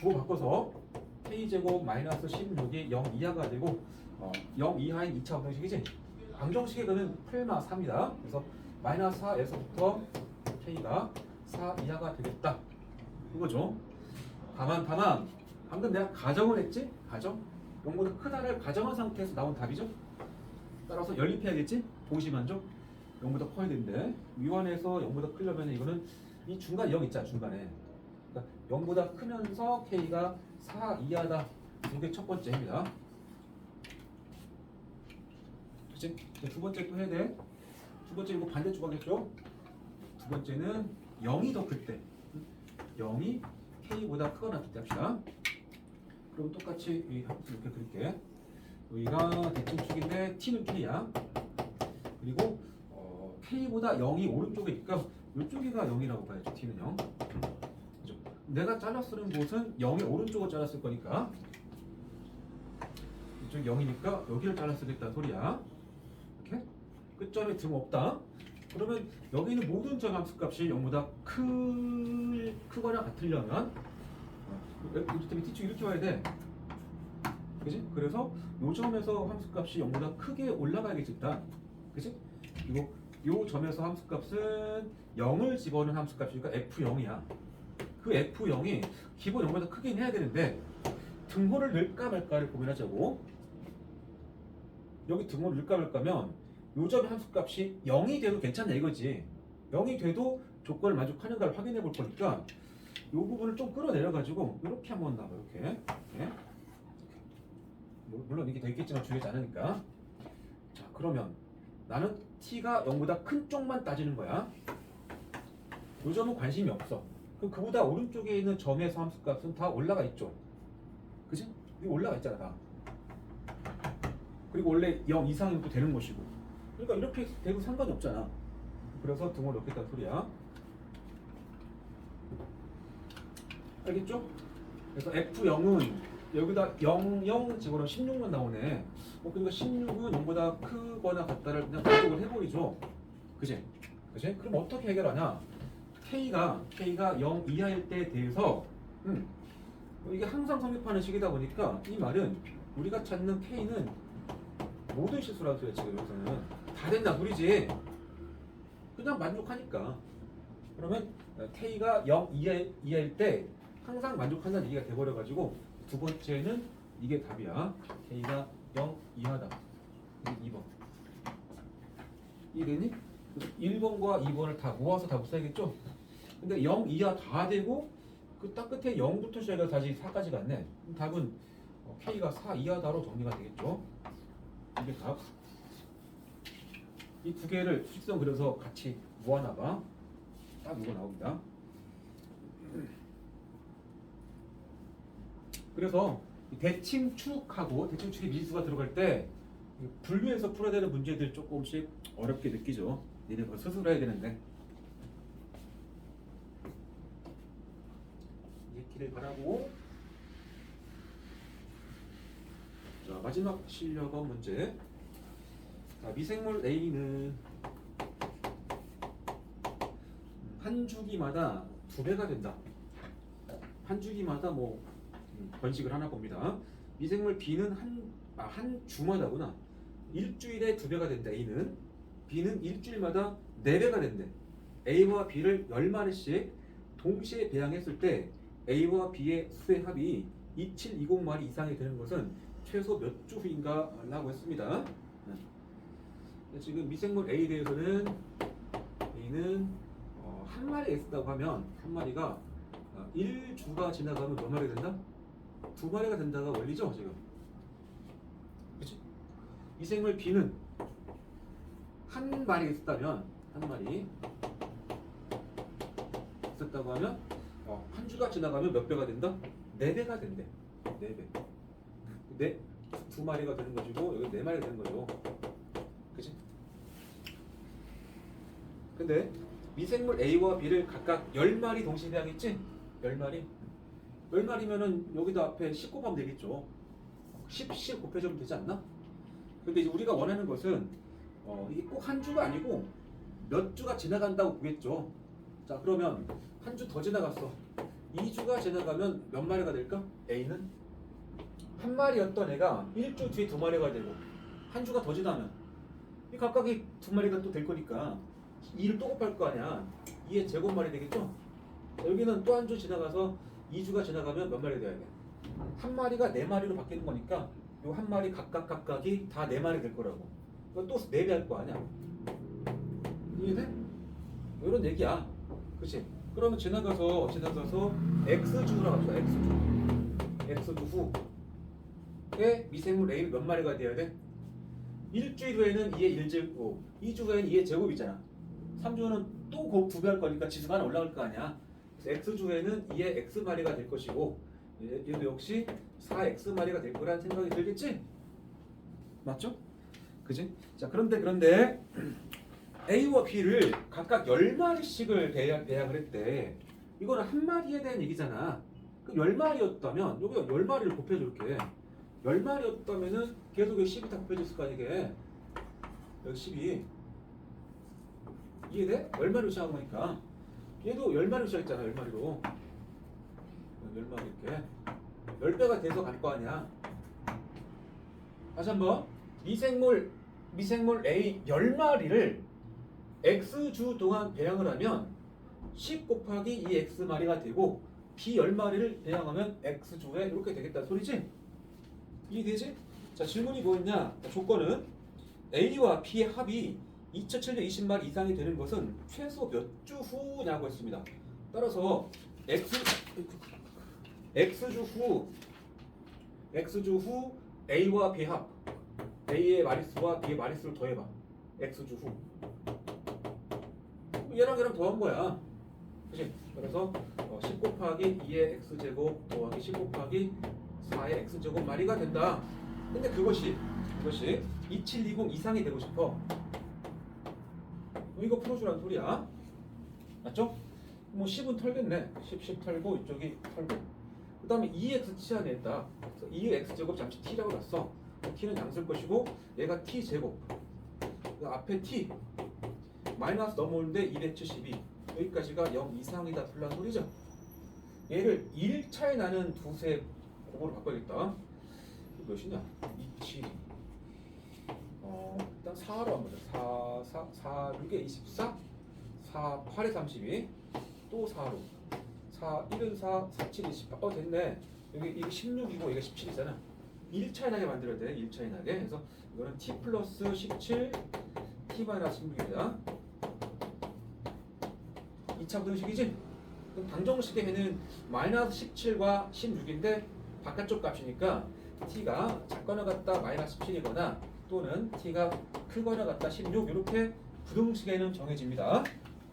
부호 바꿔서 k제곱 마이너스 16이 0 이하가 되고 0 이하인 2차 방정식이지? 방정식에는 8마 4입니다. 그래서 마이너스 4에서부터 k가 4 이하가 되겠다. 이거죠. 다만 방금 내가 가정을 했지? 가정? 0보다 크다를 가정한 상태에서 나온 답이죠. 따라서 연립해야겠지? 동시만족 0보다 커야 되는데 위원에서 0보다 크려면 이거는 이 중간 0 있잖아. 중간에. 그러니까 0보다 크면서 k가 4 이하다. 이게 첫 번째입니다. 그치? 두 번째 또 해야 돼. 두 번째 이거 반대쪽 하겠죠? 두 번째는 0이 더 클 때. 0이 k보다 크거나 같다 합시다. 그럼 똑같이 이렇게 그릴게. 여기가 대칭축인데 t는 k야. 그리고 k보다 0이 오른쪽이니까 이쪽이가 0이라고 봐야죠. t는 0. 그죠? 내가 잘라 쓰는 곳은 0의 오른쪽을 잘랐을 거니까 이쪽 0이니까 여기를 잘라 쓰겠다 소리야. 이렇게 끝점에 등 없다. 그러면 여기 있는 모든 점 함수값이 0보다 크거나 같으려면 이때문에 t축 이렇게 와야 돼. 그지? 그래서 요 점에서 함수값이 0보다 크게 올라가야겠지 일단. 그지? 그리고 요 점에서 함수값은 0을 집어넣은 함수값이니까 f0이야. 그 f0이 기본 0보다 크긴 해야 되는데 등호를 넣을까 말까를 고민하자고. 여기 등호를 넣을까 말까면 요 점의 함수값이 0이 돼도 괜찮냐 이거지. 0이 돼도 조건을 만족하는가를 확인해 볼 거니까 요 부분을 좀 끌어내려 가지고 이렇게 한번 나와. 이렇게. 물론 이게 더 있겠지만 중요하지 않으니까. 자, 그러면 나는 t가 0보다 큰 쪽만 따지는 거야. 요 점은 관심이 없어. 그럼 그보다 오른쪽에 있는 점에서 함수값은 다 올라가 있죠. 그지? 이거 올라가 있잖아 다. 그리고 원래 0 이상이면 또 되는 것이고. 그러니까 이렇게 돼도 상관이 없잖아. 그래서 등호를 넣겠다는 소리야. 알겠죠? 그래서 F0은 여기다 0, 0 집어넣으면 16만 나오네. 그러니까 16은 0보다 크거나 같다를 그냥 만족을 해버리죠. 그지? 그지? 그럼 어떻게 해결하냐? K가 0 이하일 때에 대해서 이게 항상 성립하는 식이다 보니까 이 말은 우리가 찾는 K는 모든 실수라고 해요. 지금 여기서는 다 된다 소리지. 그냥 만족하니까. 그러면 K가 0 이하일 때 항상 만족한다는 얘기가 돼버려가지고 두 번째는 이게 답이야. K가 0 이하다. 이게 2번. 이해되니? 1번과 2번을 다 모아서 답을 써야겠죠? 근데 0 이하 다 되고 그 딱 끝에 0부터 시작해서 다시 4까지 갔네. 그럼 답은 K가 4 이하다로 정리가 되겠죠? 이게 답. 이 두 개를 수직선 그려서 같이 모아놔봐. 딱 이거 나옵니다. 그래서 대칭축하고 대칭축의 미지수가 들어갈 때 분류해서 풀어야 되는 문제들 조금씩 어렵게 느끼죠. 니네 그걸 스스로 해야 되는데. 있기를 바라고. 자, 마지막 실력어 문제. 자, 미생물 A는 한 주기마다 2배가 된다. 한 주기마다 뭐 번식을 하나 봅니다. 미생물 B는 한 주마다구나. 일주일에 2배가 된다. A는. B는 일주일마다 4배가 된대. A와 B를 10마리씩 동시에 배양했을 때 A와 B의 수의 합이 2720마리 이상이 되는 것은 최소 몇 주 후인가 라고 했습니다. 지금 미생물 A에 대해서는 A는 한 마리 X다고 하면 한 마리가 1주가 지나가면 몇 마리가 된다? 2마리가 된다가 원리죠 지금. 그치? 미생물 B는 한 마리 있었다면 한 마리 있었다고 하면 한 주가 지나가면 몇 배가 된다? 4배가 된대. 4배. 2마리가 되는 것이고 여기 4마리가 되는 거죠. 그치? 근데 미생물 A와 B를 각각 10마리 동시에 배양했지? 10마리? 10마리면은 여기도 앞에 10 곱하면 되겠죠. 10 곱해주면 되지 않나? 근데 이제 우리가 원하는 것은 이게 꼭 한 주가 아니고 몇 주가 지나간다고 보겠죠. 자, 그러면 한 주 더 지나갔어. 2주가 지나가면 몇 마리가 될까? A는 한 마리였던 애가 1주 뒤에 2마리가 되고 한 주가 더 지나면 이 각각이 2마리가 또 될 거니까 2를 또 곱할 거 아니야. 2의 제곱마리 되겠죠? 자, 여기는 또 한 주 지나가서 2주가 지나가면 몇 마리 돼야 돼? 한 마리가 4마리로 바뀌는 거니까 요 한 마리 각각이 다 4마리 될 거라고. 이거 또 4배 할 거 아니야. 이해돼? 이런 얘기야. 그치? 그러면 지나가서 X주라고 합시다. X주 후에 미생물 A는 몇 마리가 돼야 돼? 일주일 후에는 2의 1제곱, 2주 후에는 2의 제곱이잖아. 3주는 또 2배 할 거니까 지수가 하나 올라갈 거 아니야. 그래서 X주에는 2의 X마리가 될 것이고 얘도 역시 4X마리가 될 거라는 생각이 들겠지? 맞죠? 그지? 자, 그런데 A와 B를 각각 10마리씩을 배양을 했대. 이거는 한 마리에 대한 얘기잖아. 그럼 10마리였다면 여기가 10마리를 곱해줄게. 10마리였다면은 계속 여기 10이 다 곱해졌을 거 아니게. 여기 10이. 이해돼? 10마리로 시작한 거니까. 얘도 10마리로 시작했잖아. 10마리로. 10마리 이렇게. 10배가 돼서 갈 거 아니야. 다시 한번. 미생물 A 10마리를 X주 동안 배양을 하면 10 곱하기 2X마리가 되고 B 10마리를 배양하면 X주에 이렇게 되겠다는 소리지? 이해되지? 자, 질문이 뭐였냐? 조건은 A와 B의 합이 2720마리 이상이 되는 것은 최소 몇 주 후냐고 했습니다. 따라서 X주 후 A와 B 합, A의 마리수와 B의 마리수를 더해봐. X주 후. 얘랑 더한 거야. 그치? 그래서 10 곱하기 2의 X제곱 더하기 10 곱하기 4의 X제곱 마리가 된다. 근데 그것이 2720 이상이 되고 싶어. 이거 풀어주라는 소리야. 맞죠? 뭐 10은 털겠네. 10 털고 이쪽이 털고. 그 다음에 2x 치환에 했다. 그래서 2의 x제곱 잠시 t라고 놨어. t는 양수일 것이고 얘가 t제곱. 앞에 t 마이너스 넘어오는데 272. 여기까지가 0 이상이다 풀란 소리죠. 얘를 1차에 나는 두세 곱으로 바꿔야겠다. 몇이냐? 27. 일단 4로 한번 보자. 4, 6에 24, 4, 8에 32, 또 4로. 4, 1은 4, 4, 7, 28. 됐네. 여기 이게 16이고 이게 17이잖아. 1차에 나게 만들어야 돼. 1차에 나게. 그래서 이거는 t 플러스 17, t 마이너스 16이다. 2차 부등식이지? 그럼 방정식에는 마이너스 17과 16인데 바깥쪽 값이니까 t가 작거나 같다 마이너스 17이거나 또는 t가 크거나 같다 16 이렇게 부등식에는 정해집니다.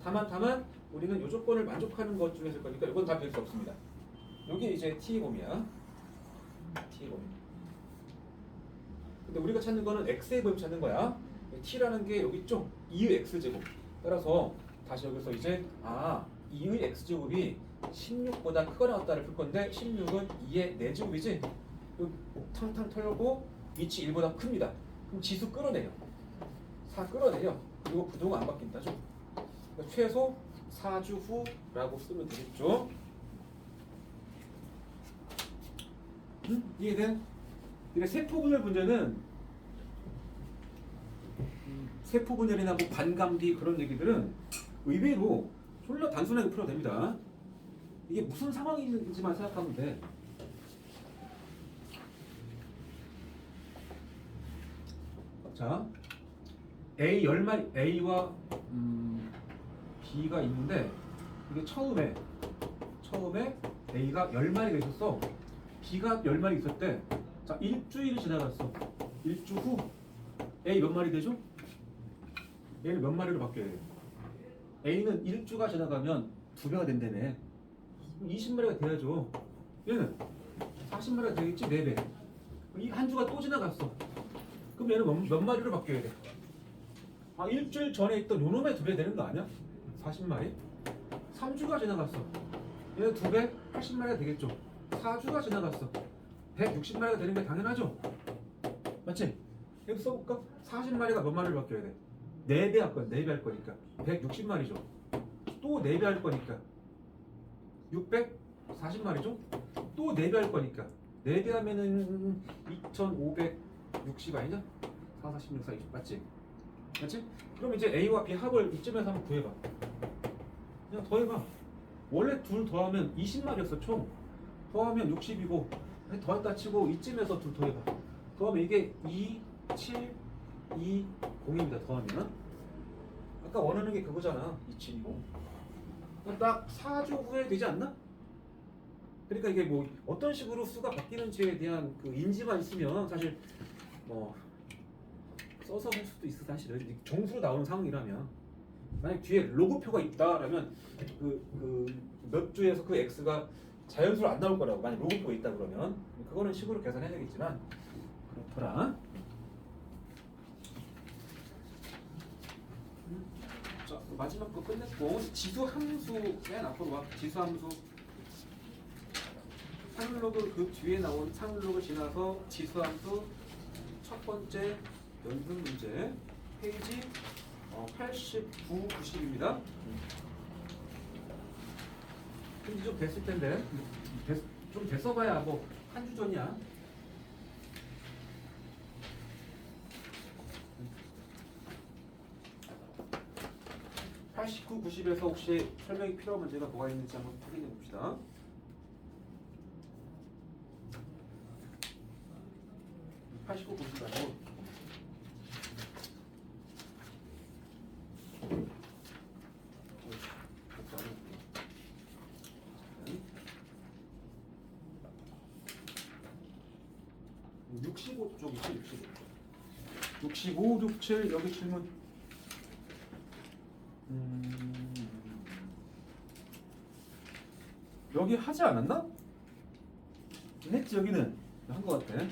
다만 우리는 이 조건을 만족하는 것 중에 있을 거니까 이건 다 별 수 없습니다. 이게 이제 t의 범위야. t의 범위. 근데 우리가 찾는 거는 x의 범위 찾는 거야. t라는 게 여기 있죠? 2의 x제곱. 따라서 다시 여기서 이제 2의 x제곱이 16보다 크거나 같다를 풀 건데 16은 2의 4제곱이지? 탕탕 털고 위치 1보다 큽니다. 그럼 지수 끌어내요. 4 끌어내요. 그리고 부동은 안 바뀐다죠. 그러니까 최소 4주 후라고 쓰면 되겠죠. 이해된? 그러니까 세포분열 문제는 세포분열이나 뭐 반감기 그런 얘기들은 의외로 졸라 단순하게 풀어도 됩니다. 이게 무슨 상황인지만 생각하면 돼. 자, A 10마리, A와 B가 있는데 이게 처음에 A가 10마리가 있었어. B가 10마리 있었대. 자, 일주일이 지나갔어. 일주 후 A 몇 마리 되죠? A는 몇 마리로 바뀌어야 돼? A는 일주가 지나가면 2배가 된다며. 20마리가 돼야죠. 얘는 40마리가 되겠지? 4배. 이 한 주가 또 지나갔어. 그럼 얘는 몇 마리로 바뀌어야 돼? 아, 일주일 전에 있던 요놈의 2배 되는 거 아니야? 40마리? 3주가 지나갔어. 얘는 2배 80마리가 되겠죠. 4주가 지나갔어. 160마리가 되는 게 당연하죠? 맞지? 여기 써볼까? 40마리가 몇 마리로 바뀌어야 돼? 4배 할 거야. 4배 할 거니까 160마리죠. 또 4배 할 거니까 640마리죠? 또 4배 할 거니까 4배 하면은 2560 아니냐? 4, 4, 16, 4, 20 맞지? 맞지? 그럼 이제 A와 B 합을 이쯤에서 한번 구해봐. 그냥 더해봐. 원래 둘 더하면 20마리였어 총. 더하면 60이고 더했다 치고 이쯤에서 둘 더해봐. 더하면 이게 2, 7, 2, 0입니다. 더하면 아까 원하는 게 그거잖아. 2, 7, 2, 0. 딱 4주 후에 되지 않나? 그러니까 이게 뭐 어떤 식으로 수가 바뀌는지에 대한 그 인지만 있으면 사실 뭐 써서 할 수도 있어. 사실은 정수로 나오는 상황이라면 만약 뒤에 로그표가 있다라면 몇 주에서 그 x가 자연수로 안 나올 거라고. 만약 로그표가 있다 그러면 그거는 식으로 계산해야 되겠지만 그렇더라. 자, 마지막 거 끝냈고 지수 함수 맨 앞으로 와. 지수 함수 상로그 그 뒤에 나온 상로그 지나서 지수 함수 첫 번째 연습 문제 페이지 89, 90입니다. 근데 좀 됐을 텐데 좀 됐어봐야 뭐 한 주 전이야. (89, 90에서) 혹시 설명이 필요한 문제가 뭐가 있는지 한번 확인해 봅시다. (89, 90 말고) (65) 쪽이지. 65, 67 여기 질문. 여기 하지 않았나? 했지. 여기는 한 것 같아.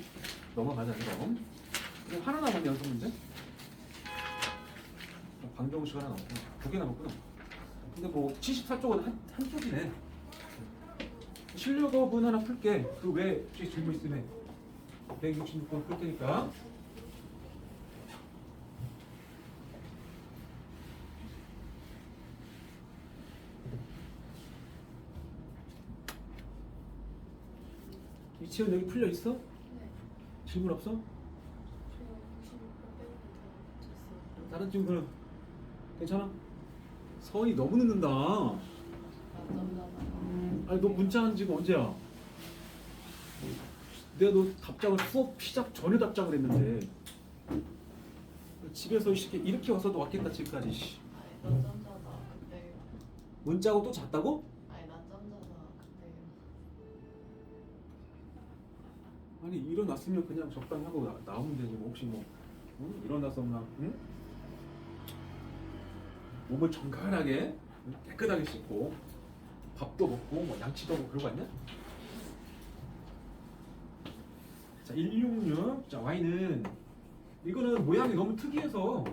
넘어가자 그럼. 이거 하나 남았네. 연습 문제. 방정식 하나 남았고 2개 남았구나. 근데 뭐 74쪽은 한 쪽이네. 실력업은 하나 풀게. 그 외에 혹시 질문 있으면 166번 풀 테니까. 이치현 여기 풀려 있어? 네. 질문 없어? 저 96번 빼고 다 쳤어요. 다른 친구는 괜찮아? 서원이 너무 늦는다. 아니 너 문자한 지가 언제야? 내가 너 답장을 수업 시작 전에 답장을 했는데 집에서 이렇게 와서도 왔겠다 지금까지. 아니 낮잠자다 그때. 문자하고 또 잤다고? 아니 낮잠자다 그때. 아니 일어났으면 그냥 적당히 하고 나오면 되지. 뭐 혹시 뭐 응? 일어나서 막 응? 몸을 정갈하게 깨끗하게 씻고 밥도 먹고 뭐 양치도 하고 그러고 왔냐? 자, 166. 자, y는 이거는 모양이 너무 특이해서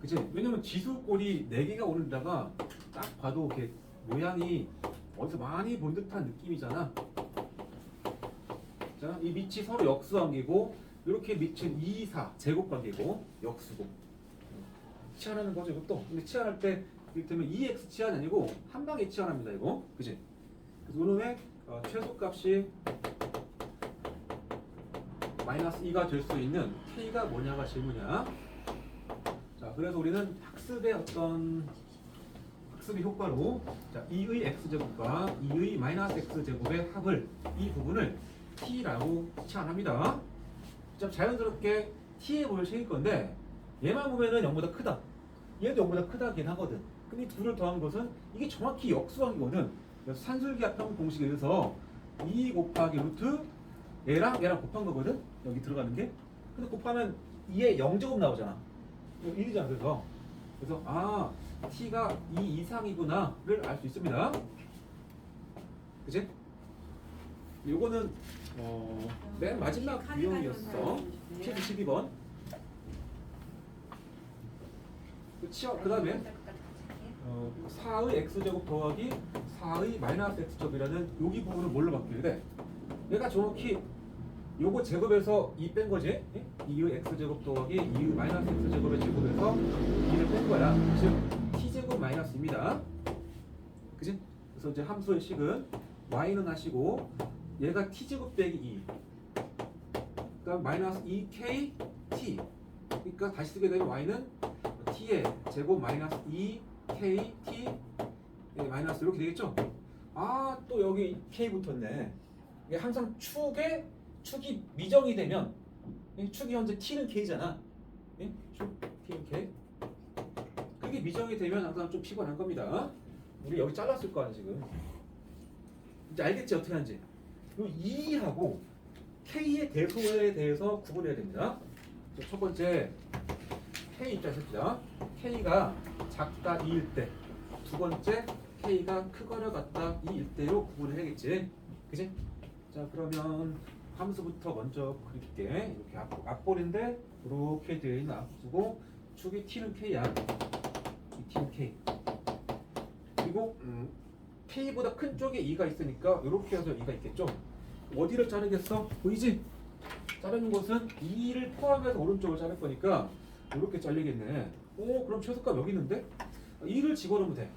그치? 왜냐면 지수꼴이 4개가 오는다가 딱 봐도 이렇게 모양이 어디서 많이 본 듯한 느낌이잖아. 자, 이 밑이 서로 역수 관계고 이렇게 밑은 2, 4 제곱 관계고 역수고 치환하는 거죠 이것도. 근데 치환할 때 이를테면 2x 치환이 아니고 한 방에 치환합니다 이거. 그지? 그래서 이놈의 최소값이 마이너스 2가 될 수 있는 k가 뭐냐가 질문이야. 자, 그래서 우리는 학습의 효과로 자, 2의 x제곱과 2의 마이너스 x제곱의 합을 이 부분을 t라고 치환합니다. 자, 자연스럽게 t의 값을 챙길 건데 얘만 보면은 0보다 크다. 얘도 0보다 크다긴 하거든. 근데 이 둘을 더한 것은 이게 정확히 역수관계거든. 그래서 산술기합형 공식에 의해서 2 곱하기 루트 얘랑 곱한 거거든. 여기 들어가는 게. 근데 곱하면 2에 0제곱 나오잖아. 이거 1이잖아. 그래서 t가 2 이상이구나를 알 수 있습니다. 그치? 요거는 맨 마지막 유형이었어. 최소 12번. 그 다음에 4의 x제곱 더하기 4의 마이너스 x제곱이라는 여기 부분을 뭘로 바뀌어야 돼? 내가 정확히 요거 제곱에서 2 뺀 거지? 2의 x제곱 더하기 2의 마이너스 x제곱의 제곱에서 2를 뺀 거야. 즉 t제곱 마이너스입니다. 그치? 그래서 이제 함수의 식은 y는 하시고 얘가 t제곱 빼기 2 그다음 마이너스 2k t 그러니까 다시 쓰게 되면 y는 t의 제곱 마이너스 2k t 마이너스 이렇게 되겠죠? 또 여기 k 붙었네. 이게 항상 축이 미정이 되면 축이 현재 t는 k잖아. 축 t는 k. 그게 미정이 되면 항상 좀 피곤한 겁니다. 우리 여기 잘랐을 거 아니야 지금. 이제 알겠지 어떻게 하는지. 이 2하고 k의 대소에 대해서 구분해야 됩니다. 첫 번째 k 입자 씁시다. k가 작다 2일 때. 두 번째 k가 크거나 같다 2일 때로 구분을 해야겠지. 그치? 자, 그러면 함수부터 먼저 그릴게. 이렇게 앞볼인데 이렇게 되어 있는 앞수고 축이 t는 k야. 이 t는 k. 그리고 k보다 큰 쪽에 2가 있으니까 이렇게 해서 2가 있겠죠. 어디를 자르겠어? 보이지? 자르는 것은 2를 포함해서 오른쪽을 자를 거니까 이렇게 잘리겠네. 그럼 최소값 여기 있는데 2를 집어넣으면 돼.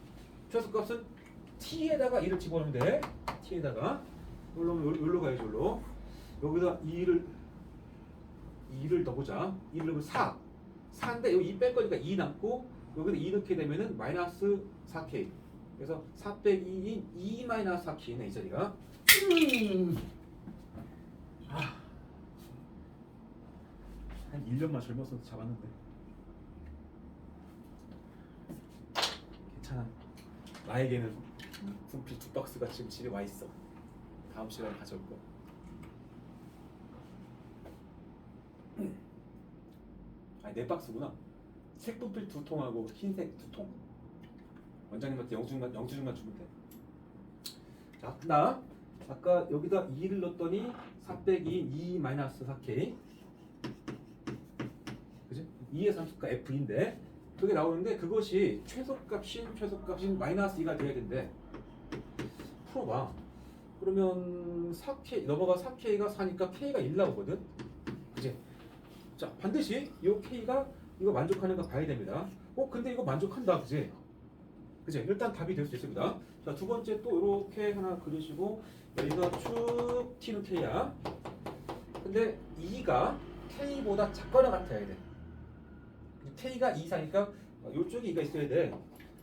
최소값은 t에다가 2를 집어넣으면 돼. t에다가 여기로 가야지. 여기로. 여기다 2를 넣어보자. 2를 넣으면 4. 4인데 여기 2 뺄 거니까 2 남고 여기다 2 넣게 되면은 마이너스 4k. 그래서 4 빼기 2인 2 마이너스 4k네 이 자리가. 한 1년만 젊었어도 잡았는데. 괜찮아. 나에게는 분필 2박스가 지금 집에 와 있어. 다음 시간에 가져올 거. 아니 4박스구나. 색분필 2통하고 흰색 2통. 원장님한테 영수증만 주면 돼. 자, 나 아까 여기다 2를 넣었더니 4 빼기 2 마이너스 4k. 그지? 2의 상수가 f인데 그게 나오는데 그것이 최소값인 마이너스 2가 돼야 된대. 풀어봐. 그러면 4k 넘어가 4k가 4니까 k가 1 나오거든. 그지? 자, 반드시 이 k가 이거 만족하는가 봐야 됩니다. 근데 이거 만족한다. 그지? 그지? 일단 답이 될 수 있습니다. 자, 두 번째 또 이렇게 하나 그리시고 여기가 쭉 t는 k야. 근데 2가 k보다 작거나 같아야 돼. k가 2 이상이니까 이쪽에 2가 있어야 돼.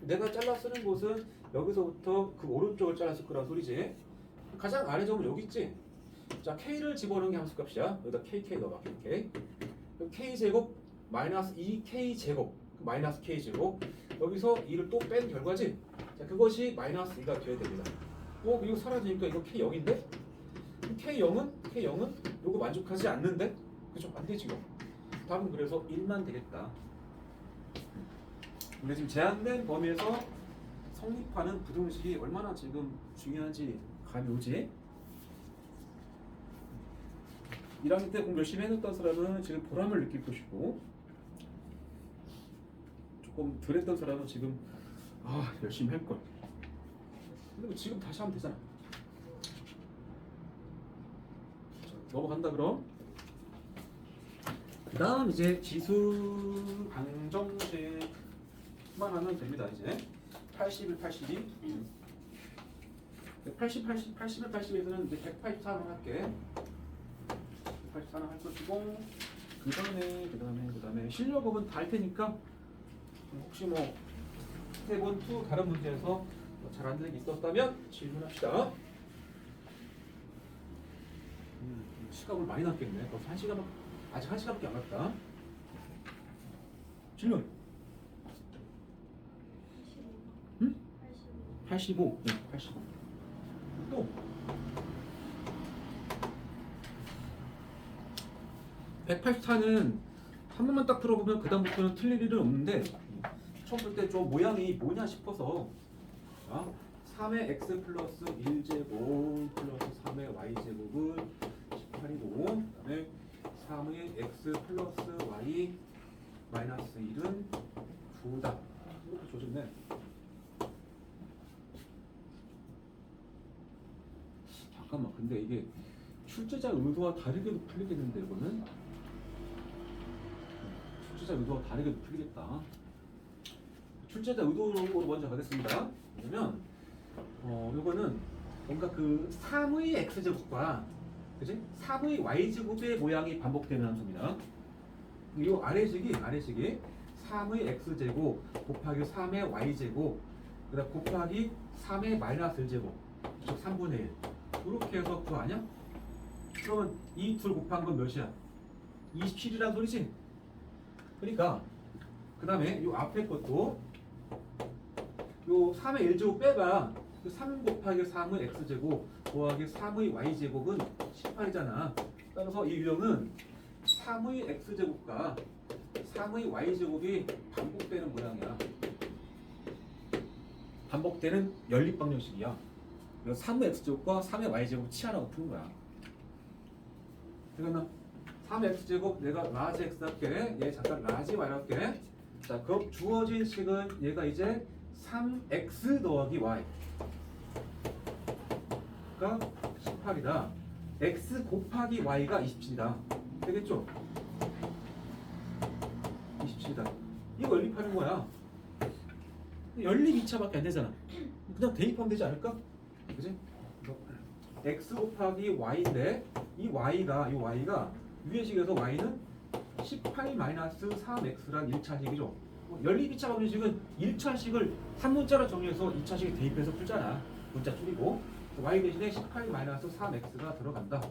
내가 잘라 쓰는 곳은 여기서부터 그 오른쪽을 잘랐을 거란 소리지. 가장 아래 점은 여기 있지. 자, k를 집어넣는 게 함수값이야. 여기다 kk 넣어봐. kk. k제곱 마이너스 2k제곱 마이너스 k제곱 여기서 2를 또 뺀 결과지. 자, 그것이 마이너스 2가 돼야 됩니다. 이거 사라지니까 이거 k0인데? k0은 요거 만족하지 않는데? 그죠? 안 되지 이거. 답은 그래서 1만 되겠다. 근데 지금 제한된 범위에서 성립하는 부등식이 얼마나 지금 중요한지 감이 오지? 1학년 때 공부 열심히 해놨던 사람은 지금 보람을 느낄 것이고 조금 덜 했던 사람은 지금 열심히 할걸. 근데 뭐 지금 다시 하면 되잖아. 자, 넘어간다 그럼. 그 다음 이제 지수 방정식만 하면 됩니다. 이제 81, 82 80, 80, 81, 82에서는 이제 184만 할게. 184만 할 것이고 그 다음에 실력업은 다 할 테니까 혹시 뭐 스텝 1, 2 다른 문제에서 잘 안 되는 게 있었다면 질문합시다. 시간을 많이 남겠네. 벌써 1시간, 아직 1시간밖에 안 갔다. 질문. 85. 85. 네, 85. 또 184는 한 번만 딱 풀어보면 그 다음부터는 틀릴 일은 없는데 처음 풀 때 좀 모양이 뭐냐 싶어서 자, 3의 x 플러스 1제곱 플러스 3의 y제곱은 18이고 그 다음에 3의 x 플러스 y 마이너스 1은 9다. 이렇게 줘줬네. 잠깐만, 근데 이게 출제자 의도와 다르게도 풀리겠는데 이거는? 출제자 의도와 다르게도 풀리겠다. 출제자 의도로 먼저 가겠습니다. 왜냐면 요거는 뭔가 그 3의 x제곱과 그지? 3의 y제곱의 모양이 반복되는 함수입니다. 이 아래식이 3의 x제곱 곱하기 3의 y제곱 그다음 곱하기 3의 마이너스 1제곱 즉 3분의 1 이렇게 해서 그거 아니야? 그러면 이 둘 곱한 건 몇이야? 27이라는 소리지? 그러니까 그 다음에 요 앞에 것도 요 3의 1제곱 빼봐. 3 곱하기 3의 x제곱 더하기 3의 y제곱은 18이잖아. 따라서 이 유형은 3의 x제곱과 3의 y제곱이 반복되는 모양이야. 반복되는 연립방정식이야. 그래서 3의 x제곱과 3의 y제곱 치하라고 푸는 거야. 그러면 3의 x제곱 내가 라지 x 할게. 얘 잠깐 라지 y 할게. 자, 그럼 주어진 식은 얘가 이제 3x 더하기 y 가 18이다. x 곱하기 y가 27이다. 되겠죠? 27이다. 이거 연립하는 거야. 연립 2차밖에 안 되잖아. 그냥 대입하면 되지 않을까? 그지? x 곱하기 y인데 이 y가 위의 식에서 y는 18-3x란 1차식이죠. 연립 2차 방정식은 1차식을 한 문자로 정리해서 2차식에 대입해서 풀잖아. 문자 줄이고 y 대신에 18-3x가 들어간다. 자,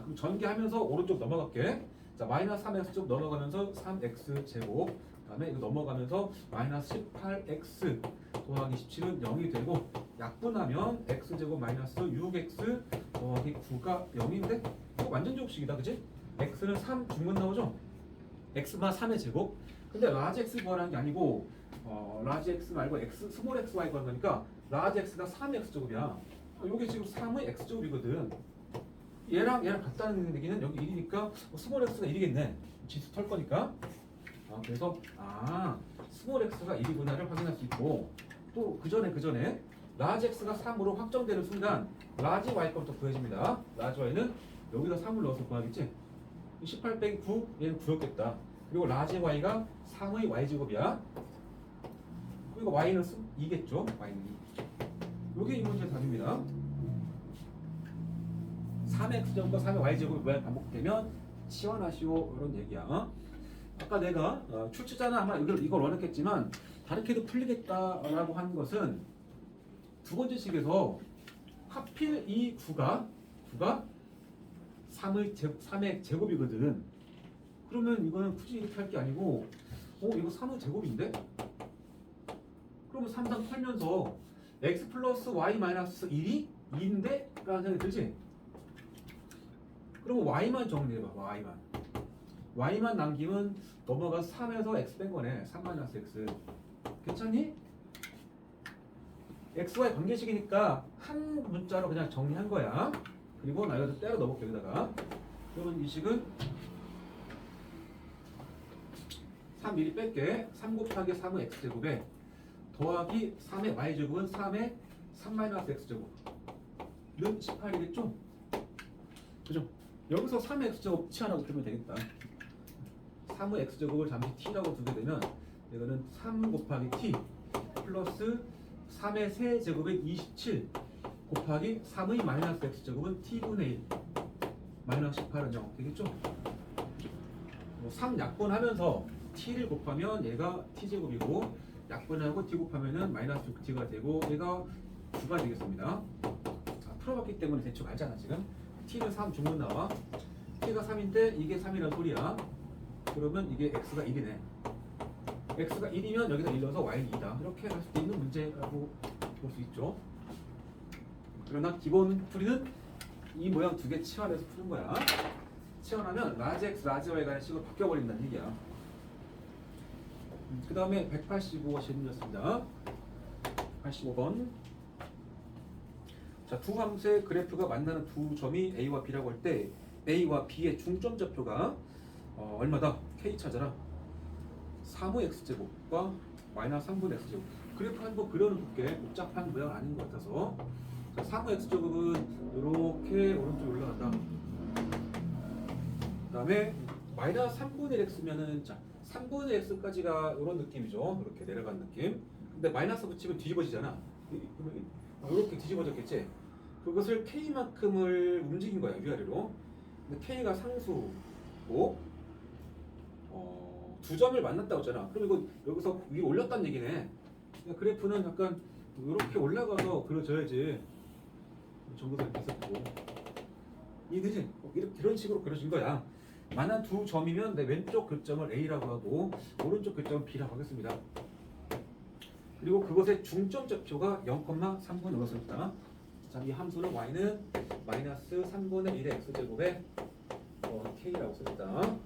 그럼 전개하면서 오른쪽 넘어갈게. 자, 마이너스 3x 넘어가면서 3x 제곱 그 다음에 이거 넘어가면서 마이너스 18x 더하기 17은 0이 되고 약분하면 x제곱 마이너스 6x 더하기 9가 0인데 이거 완전 제곱식이다. 그치? x는 3 중문 나오죠? x만 3의 제곱. 근데 라지 x 구하라는 게 아니고 라지 x 말고 x 스몰 x y 구하는 거니까 라지 x가 3의 x제곱이야. 이게 지금 3의 x제곱이거든. 얘랑 같다는 얘기는 여기 1이니까 스몰 x가 1이겠네. 지수 털 거니까. 그래서 스몰 x가 1이구나를 확인할 수 있고 또 그 전에 라지 x가 3으로 확정되는 순간 라지 y 값부터 구해집니다. 라지 y는 여기다 3을 넣어서 구하겠지. 18 빼기 9 얘는 9였겠다. 그리고 라지 y가 3의 y제곱이야. 그리고 y는 2겠죠. y는 2. 이게 이 문제의 답입니다. 3x제곱과 3의 y제곱이 왜 반복되면 치환하시오 이런 얘기야. 아까 내가 출제자는 아마 이걸 원했겠지만 다르게도 풀리겠다라고 한 것은 두 번째 식에서 하필 이 9가 3의 제곱이거든. 그러면 이거는 굳이 이렇게 할 게 아니고 이거 3의 제곱인데? 그러면 3상 털면서 x 플러스 y 마이너스 1이 2인데? 라는 생각이 들지? 그러면 y만 정리해봐. y만 남기면 넘어가서 3에서 x 뺀 거네. 3 마이너스 x. 괜찮니? xy 관계식이니까 한 문자로 그냥 정리한 거야. 그리고 나 이거 때려 넣어볼게 여기다가. 그러면 이 식은 3 미리 뺄게. 3 곱하기 3의 x제곱에 더하기 3의 y제곱은 3의 3-x제곱은 18이겠죠? 그죠? 여기서 3의 x제곱 치환하고 풀면 되겠다. 3의 x제곱을 잠시 t라고 두게 되면 이거는 3 곱하기 t 플러스 3의 세제곱은 27 곱하기 3의 마이너스 x제곱은 t분의 1 마이너스 18은 0 되겠죠? 3 약분하면서 t를 곱하면 얘가 t제곱이고 약분하고 t 곱하면은 마이너스 6t가 되고 얘가 9가 되겠습니다. 풀어봤기 때문에 대충 알잖아 지금. t는 3 중문 나와. t가 3인데 이게 3이라는 소리야. 그러면 이게 x가 1이네. x가 1이면 여기다 1 넣어서 y는 2다. 이렇게 할 수 있는 문제라고 볼 수 있죠. 그러나 기본 풀이는 이 모양 두 개 치환해서 푸는 거야. 치환하면 라지 x, 라지 y 간의 식으로 바뀌어버린다는 얘기야. 그 다음에 185가 질문이었습니다. 85번. 자, 두 함수의 그래프가 만나는 두 점이 A와 B라고 할 때 A와 B의 중점 좌표가 얼마다? K 찾아라. 3의 X제곱과 마이너스 3분의 X제곱. 그래프 한번 그려놓을게. 복잡한 모양 아닌 것 같아서. 자, 3의 X제곱은 이렇게 오른쪽 올라간다. 그 다음에 마이너스 3분의 X면은 자 3분의 X까지가 이런 느낌이죠. 이렇게 내려간 느낌. 근데 마이너스 붙이면 뒤집어지잖아. 이렇게 뒤집어졌겠지. 그것을 K만큼을 움직인 거야 위아래로. 근데 K가 상수고 두 점을 만났다고 했잖아. 그럼 이거 여기서 위로 올렸다는 얘기네. 그러니까 그래프는 약간 이렇게 올라가서 그려져야지. 전부다 이렇게 있었고 이해되지? 이런 식으로 그려진 거야. 만한 두 점이면 내 왼쪽 교점을 A라고 하고 오른쪽 교점을 B라고 하겠습니다. 그리고 그것의 중점 좌표가 0,3분의 5가 썼다. 자, 이 함수는 y는 마이너스 3분의 1의 x제곱에 k라고 썼다.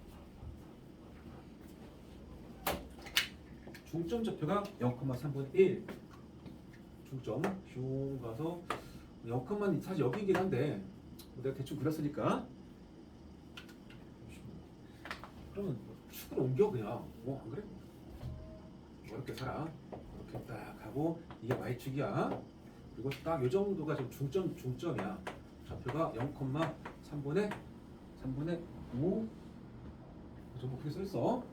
중점 좌표가 0,3분의 1. 중점 슝 가서 0,만 사실 여기긴 한데 내가 대충 그렸으니까 그러면 축을 옮겨 그냥. 안 그래? 이렇게 살아. 이렇게 딱 하고 이게 y축이야. 그리고 딱 이 정도가 지금 중점이야. 좌표가 0,3분의 5 정도 크게 써있어.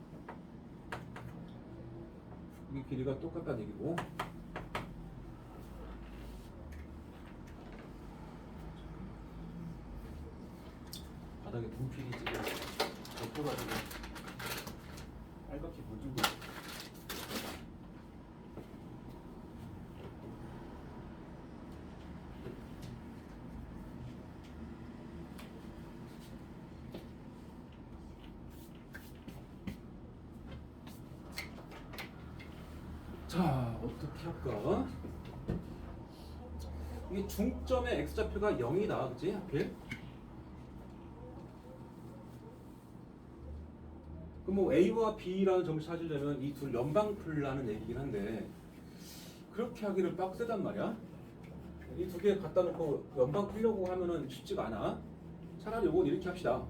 이게 길이가 똑같다는 얘기고. 바닥에 분필이 지금 덮여가지고 빨갛게 묻은 거. 자, 어떻게 할까? 이게 중점의 x좌표가 0이다, 그치? 하필? 그럼 뭐 A와 B라는 점을 찾으려면 이 둘 연방 풀라는 얘기긴 한데 그렇게 하기는 빡세단 말이야. 이 두 개 갖다 놓고 연방 풀려고 하면은 쉽지가 않아. 차라리 이건 이렇게 합시다.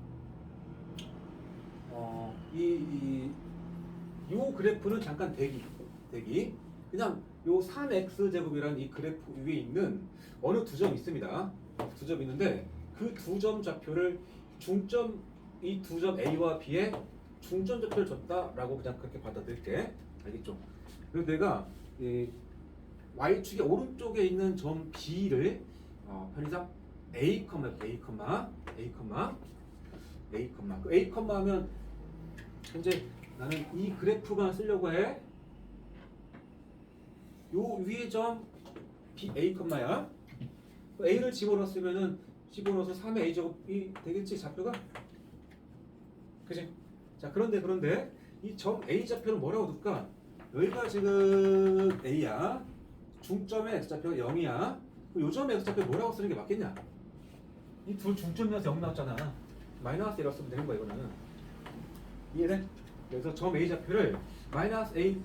요 그래프는 잠깐 대기. 그냥 요 3x제곱이라는 이 그래프 위에 있는 어느 두 점 있습니다. 두 점 있는데 그 두 점 좌표를 중점 이 두 점 A와 B의 중점 좌표를 줬다라고 그냥 그렇게 받아들일게. 알겠죠? 그래서 내가 이 y축의 오른쪽에 있는 점 B를 편의상 A, A 하면 현재 나는 이 그래프만 쓰려고 해. 요 위에 점 B A야. A를 집어넣어서 3의 A제곱이 되겠지 좌표가? 그치? 자 그런데 이 점 A 좌표는 뭐라고 둘까? 여기가 지금 A야. 중점의 X좌표가 0이야. 요 점의 X좌표 뭐라고 쓰는 게 맞겠냐? 이 둘 중점이라서 0 나왔잖아. 마이너스 A라고 쓰면 되는 거야 이거는. 이해돼? 그래서 점 A 좌표를 마이너스 A,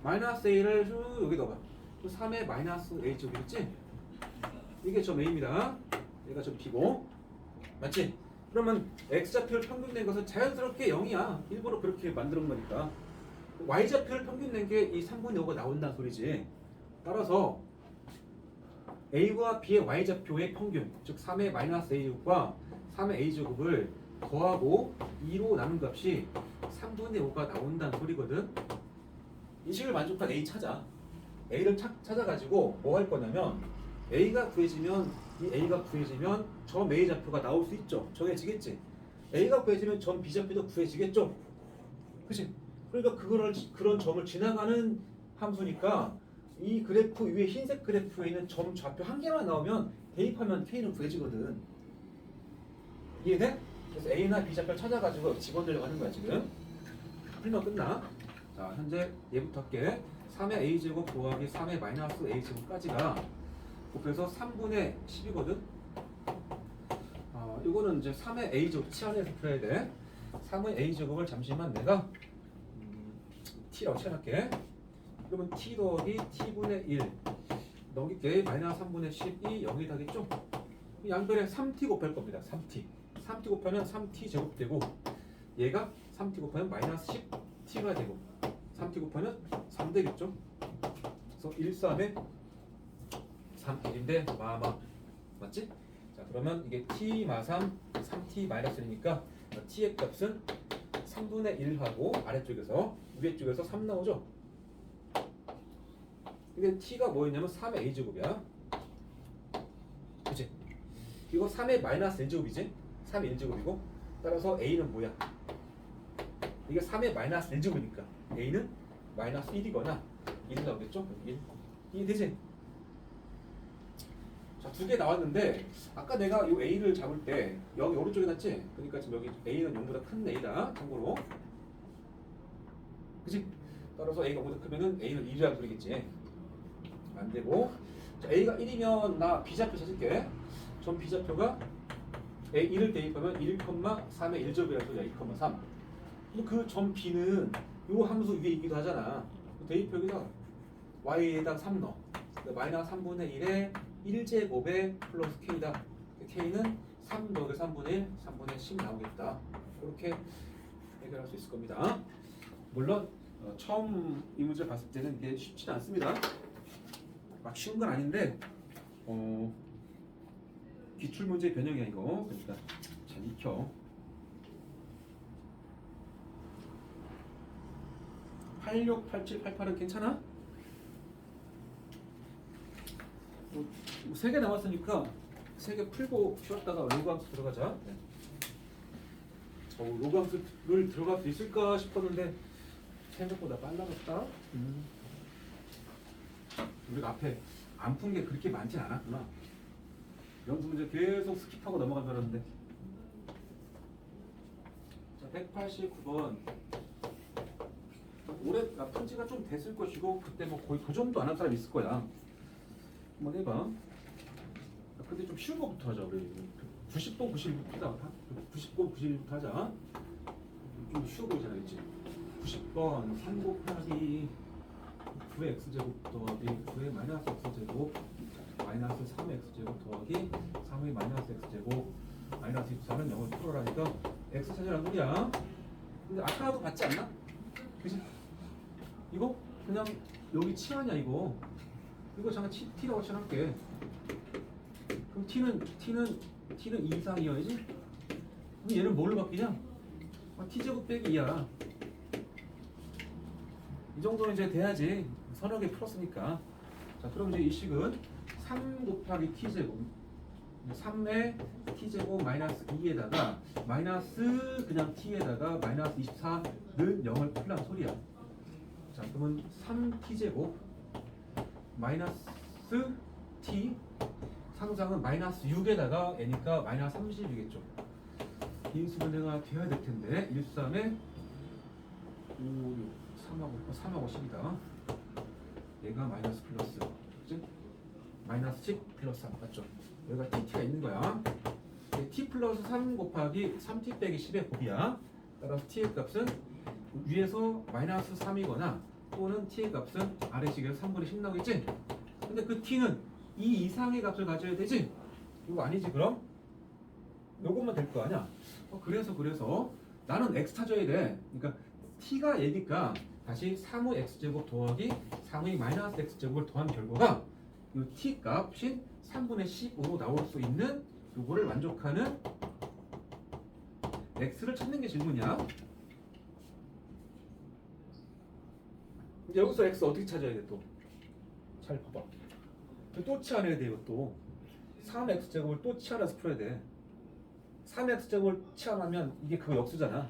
마이너스 A를 쭉 여기 넣어봐. 3의 마이너스 A 제곱이겠지? 이게 점 A입니다. 얘가 점 B고. 맞지? 그러면 X좌표를 평균된 것은 자연스럽게 0이야. 일부러 그렇게 만들어 놓은 거니까. y좌표를 평균 낸 게 이 3분의 5가 나온다는 소리지. 따라서 a와 b의 y좌표의 평균, 즉 3의 마이너스 a제곱과 3의 a제곱을 더하고 2로 나눈 값이 3분의 5가 나온다는 소리거든. 이 식을 만족한 a 찾아. a를 찾아가지고 뭐 할 거냐면 a가 구해지면 이 a가 구해지면 점 a 좌표가 나올 수 있죠. 정해지겠지. a가 구해지면 점 b 좌표도 구해지겠죠. 그치? 그러니까 그런 점을 지나가는 함수니까 이 그래프 위에 흰색 그래프에 있는 점 좌표 한 개만 나오면 대입하면 k는 구해지거든. 이해돼? 그래서 a나 b 좌표를 찾아가지고 집어넣으려고 하는 거야 지금. 풀면 끝나. 자, 현재 얘부터 할게. 3의 a제곱 더하기 3의 마이너스 a제곱까지가 곱해서 3분의 10이거든. 이거는 이제 3의 a제곱 치환해서 풀어야 돼. 3의 a제곱을 잠시만 내가 t라고 치환할게. 그러면 t 더하기 t분의 1 넘길게. 마이너스 3분의 10이 0이 되겠죠? 양변에 3t 곱할 겁니다. 3t 곱하면 3t 제곱 되고 얘가 3t 곱하면 마이너스 10t가 되고 3t 곱하면 3 되겠죠? 그래서 1, 3에 3, 1인데 마마 맞지? 자 그러면 이게 t 마3 3t 마이너스 1이니까 t의 값은 3분의 1하고 아래쪽에서 위에 쪽에서 3 나오죠? 근데 t가 뭐였냐면 3의 a제곱이야. 그치? 이거 3의 마이너스 1제곱이지? 3의 1제곱이고 따라서 a는 뭐야? 이게 3의 마이너스 1제곱이니까 a는 마이너스 1이거나 1이 나오겠죠? 1이 되지? 자, 두 개 나왔는데 아까 내가 이 a를 잡을 때 여기 오른쪽에 놨지? 그러니까 지금 여기 a는 0보다 큰 a다 참고로. 그치? 따라서 a가 0보다 크면은 a는 1이라고 그러겠지. 안 되고. 자, a가 1이면 나 b좌표 찾을게. 전 b좌표가 a 1을 대입하면 1,3의 1제곱이라서 2,3. 그 점 b는 요 함수 위에 있기도 하잖아. 대입 여기다 y에다 3 넣어. 마이너스 3분의 1에 1제곱에 플러스 k다. k는 3 더하기 3분의 1, 3분의 10 나오겠다. 이렇게 해결할 수 있을 겁니다. 물론 처음 이 문제 봤을 때는 이게 쉽지는 않습니다. 막 쉬운 건 아닌데 기출 문제 변형이야 이거. 그러니까 잘 익혀. 86, 87, 88은 괜찮아? 세 개 남았으니까 세 개 풀고 쉬었다가 로그 함수 들어가자. 네. 로그 함수를 들어갈 수 있을까 싶었는데 생각보다 빨라졌다. 우리가 앞에 안 푼 게 그렇게 많진 않았구나. 연습 문제 계속 스킵하고 넘어간 줄 알았는데. 자, 189번. 올해 푼 지가 좀 됐을 것이고 그때 뭐 거의 그 정도 안 한 사람 있을 거야. 한번 해봐. 근데 좀 쉬운 거부터 하자 우리. 90번 91부터 90번 91부터 하자. 좀 쉬워 보이잖아, 그렇지? 90번 3 곱하기 9의 x제곱 더하기 9의 마이너스 x제곱 마이너스 3의 x제곱 더하기 3의 마이너스 x제곱 마이너스 24는 0을 풀어라니까 x 찾으라는 소리야. 근데 아까도 봤지 않나? 그치? 이거 그냥 여기 치환이야 이거. 이거 잠깐 t라고 치환할게. 그럼 t는 2 이상이어야지. 그럼 얘는 뭘로 바뀌냐? t제곱 빼기 2야. 이 정도는 이제 돼야지. 서너 개 풀었으니까. 자, 그럼 이제 이 식은 3 곱하기 t제곱 3의 t제곱 마이너스 2에다가 마이너스 그냥 t에다가 마이너스 24는 0을 풀란 소리야. 자, 그러면 3t제곱 마이너스 t 상상은 마이너스 6에다가 n이니까 마이너스 30이겠죠. 인수분해가 돼야 될 텐데 1, 3에 5, 6, 3하고 10이다. 얘가 마이너스 플러스, 그치? 마이너스 10 플러스 3 맞죠? 여기가 t가 있는 거야. t 플러스 3 곱하기 3t 빼기 10의 곱이야. 따라서 t의 값은 위에서 마이너스 3이거나 또는 t의 값은 아래식에서 3분의 10 나오겠지? 근데 그 t는 2 이상의 값을 가져야 되지? 이거 아니지 그럼? 요것만 될 거 아니야? 그래서 나는 x 찾아야 돼. 그러니까 t가 얘니까 다시 3의 x제곱 더하기 3의 마이너스 x제곱을 더한 결과가 이 t 값이 3분의 10으로 나올 수 있는 요거를 만족하는 x를 찾는 게 질문이야. 이제 여기서 x 어떻게 찾아야 돼 또? 잘 봐봐. 또 치환해야 돼 이것도. 3x제곱을 또 치환해서 풀어야 돼. 3x제곱을 치환하면 이게 그거 역수잖아.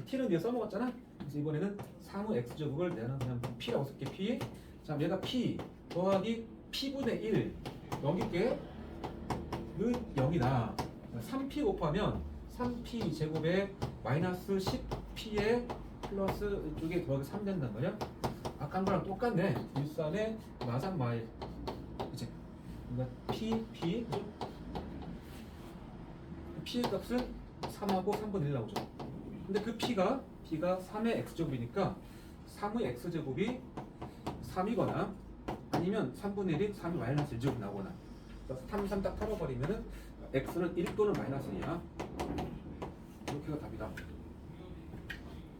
t는 뒤에 써먹었잖아. 그래서 이번에는 3의 x제곱을 내가 그냥 p라고 쓸게. p. 자, 얘가 p 더하기 p분의 1 여기께 는 0이다. 3p 곱하면 3p 제곱에 마이너스 10p에 플러스 이쪽에 더하기 3 된단 말이야. 아까 한 거랑 똑같네. 일산에 마산 마일. 그치? 그러니까 p p의 값은 3하고 3분의 1 나오죠. 근데 그 p가 3의 x제곱이니까 3의 x제곱이 3이거나 아니면 3분의 1이 3의 마이너스 1제곱 나오거나 3 딱 털어버리면은 x는 1 또는 마이너스 2야. 이렇게가 답이다.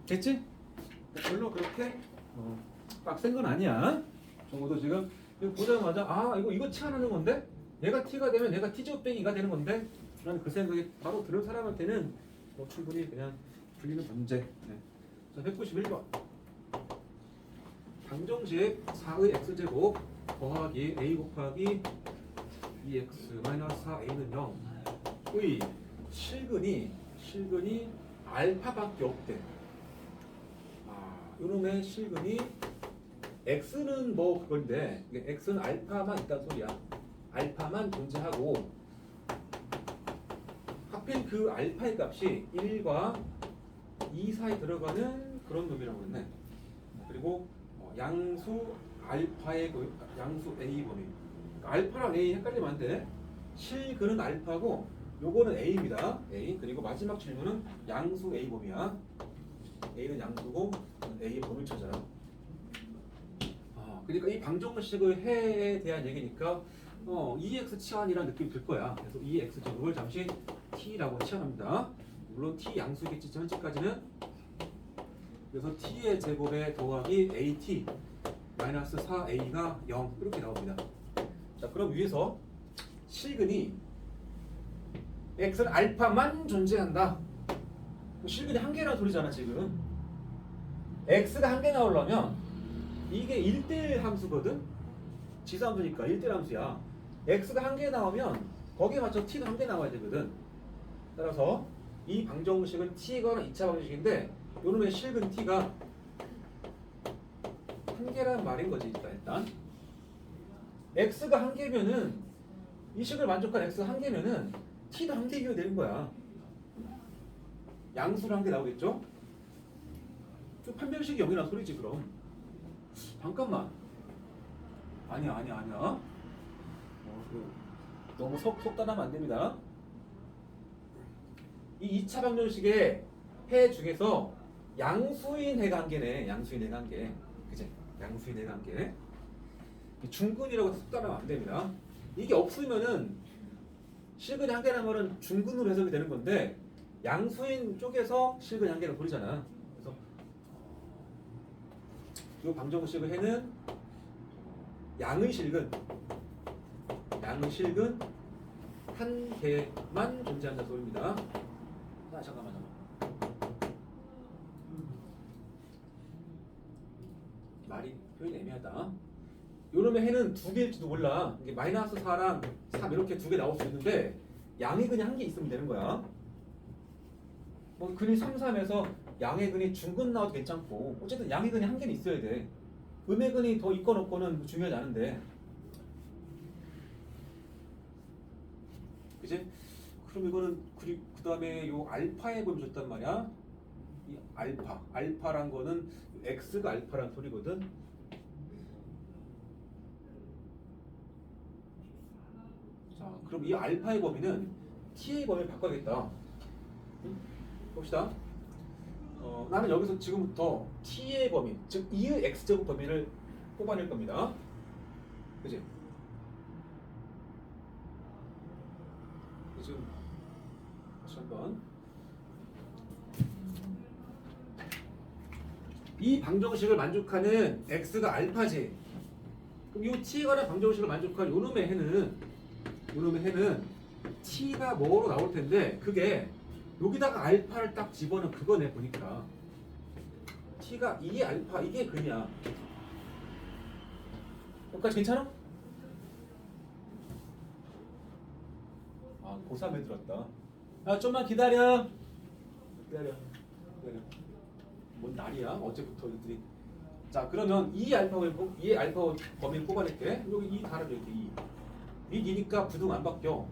됐지? 별로 그렇게 빡센 건 아니야. 적어도 지금 이거 보자마자 아 이거 치환하는 건데 얘가 t가 되면 얘가 t제곱 빼기 2가 되는 건데 라는 그 생각이 바로 들은 사람한테는 충분히 그냥 풀리는 문제. 네. 자 191번 방정식 4의 x제곱 더하기 a 곱하기 2x 마이너스 4a는 0의 실근이 알파밖에 없대. 요놈의 실근이 x는 뭐 그건데 x는 알파만 있다는 소리야. 알파만 존재하고 하필 그 알파의 값이 1과 2 사이 들어가는 그런 놈이라고 했네. 그리고 양수 알파의 양수 a 범위. 알파랑 a 헷갈리면 안 돼. 실근은 알파고 요거는 a입니다. a. 그리고 마지막 질문은 양수 a 범위야. a는 양수고 a의 범위를 찾아라. 그러니까 이 방정식의 해에 대한 얘기니까 EX 치환이라는 느낌이 들 거야. 그래서 EX 제곱을 잠시 T라고 치환합니다. 물론 T 양수겠지 현재까지는. 그래서 T의 제곱에 더하기 AT 마이너스 4A가 0 이렇게 나옵니다. 자, 그럼 위에서 실근이 X는 알파만 존재한다. 실근이 한 개라는 소리잖아 지금. X가 한 개 나오려면 이게 1대1 함수거든? 지수함수니까 1대1 함수야. x가 한 개 나오면 거기에 맞춰 t도 한 개 나와야 되거든. 따라서 이 방정식은 t거나 2차 방정식인데 요놈의 실근 t가 한 개란 말인 거지 일단. x가 한 개면은 이 식을 만족한 x가 한 개면은 t도 한 개이면 되는 거야. 양수로 한 개 나오겠죠? 그 판별식이 0이란 소리지 그럼. 잠깐만. 아니야. 너무 속단하면 안 됩니다. 이 2차 방정식의 해 중에서 양수인 해가 한 개네. 양수인 해가 한 개. 그치? 양수인 해가 한 개. 중근이라고 해서 속단하면 안 됩니다. 이게 없으면은 실근이 한 개라는 말은 중근으로 해석이 되는 건데 양수인 쪽에서 실근이 한 개를 버리잖아. 그래서 이 방정식의 해는 양의 실근 한 개만 존재한다 소리입니다. 자, 잠깐만. 말이 표현이 애매하다. 요놈의 해는 두 개일지도 몰라. 이게 마이너스 4랑 3 이렇게 두 개 나올 수 있는데 양의 근이 한 개 있으면 되는 거야. 뭐 근이 3, 3에서 양의 근이 중근 나와도 괜찮고 어쨌든 양의 근이 한 개는 있어야 돼. 음의 근이 더 있건 없건은 중요하지 않은데. 그치? 그럼 이거는 그 다음에 요 알파의 범위 줬단 말이야. 이 알파란 거는 x가 알파란 소리거든. 자, 그럼 이 알파의 범위는 t의 범위를 바꿔야겠다. 봅시다. 나는 여기서 지금부터 t의 범위, 즉 2의 x제곱 범위를 뽑아낼 겁니다. 그치? 지금 다시 한번 이 방정식을 만족하는 x가 알파지. 그럼 이 t에 관한 방정식을 만족한 요놈의 해는 t가 뭐로 나올 텐데 그게 여기다가 알파를 딱 집어넣은 그거네 보니까 t가 이게 알파 이게 그냐. 여기까지 괜찮아? 아 고3에 들었다. 아 좀만 기다려. 뭔 날이야? 어제부터 이들이. 자 그러면 이 알파 범위를 뽑아낼게. 여기 이 다른 이렇게 이 2니까 부등 안 바뀌어.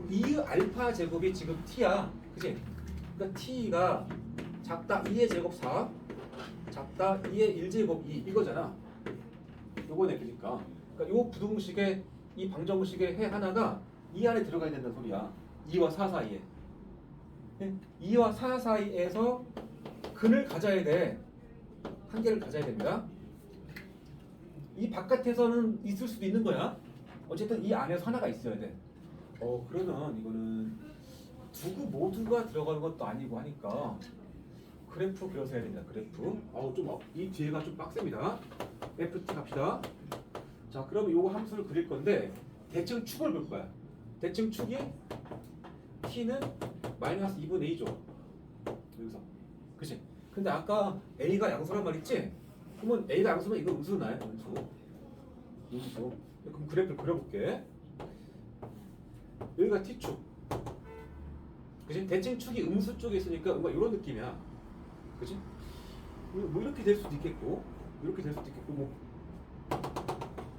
이 알파 제곱이 지금 t야, 그지? 그러니까 t가 작다 2의 제곱 4, 작다 2의 1제곱 2 이거잖아. 요거네 그러니까. 그러니까 요 부등식의 이 방정식의 해 하나가 이 안에 들어가야 된다는 소리야. 2와 4 사이에. 2와 4 사이에서 근을 가져야 돼. 한 개를 가져야 됩니다. 이 바깥에서는 있을 수도 있는 거야. 어쨌든 이 안에서 하나가 있어야 돼. 그러면 이거는 두구 모두가 들어가는 것도 아니고 하니까 그래프 그려서 해야 된다. 그래프. 이 뒤에가 좀 빡셉니다. FT 갑시다. 자, 그러면 요거 함수를 그릴 건데 대칭 축을 볼 거야. 대칭 축이 t는 마이너스 2분의 2죠. 여기서. 그치? 근데 아까 a가 양수란 말 있지? 그러면 a가 양수면 이거 음수 나요? 음수. 그럼 그래프를 그려볼게. 여기가 t축. 그치? 대칭 축이 음수 쪽에 있으니까 뭔가 이런 느낌이야. 그치? 뭐 이렇게 될 수도 있겠고, 이렇게 될 수도 있겠고, 뭐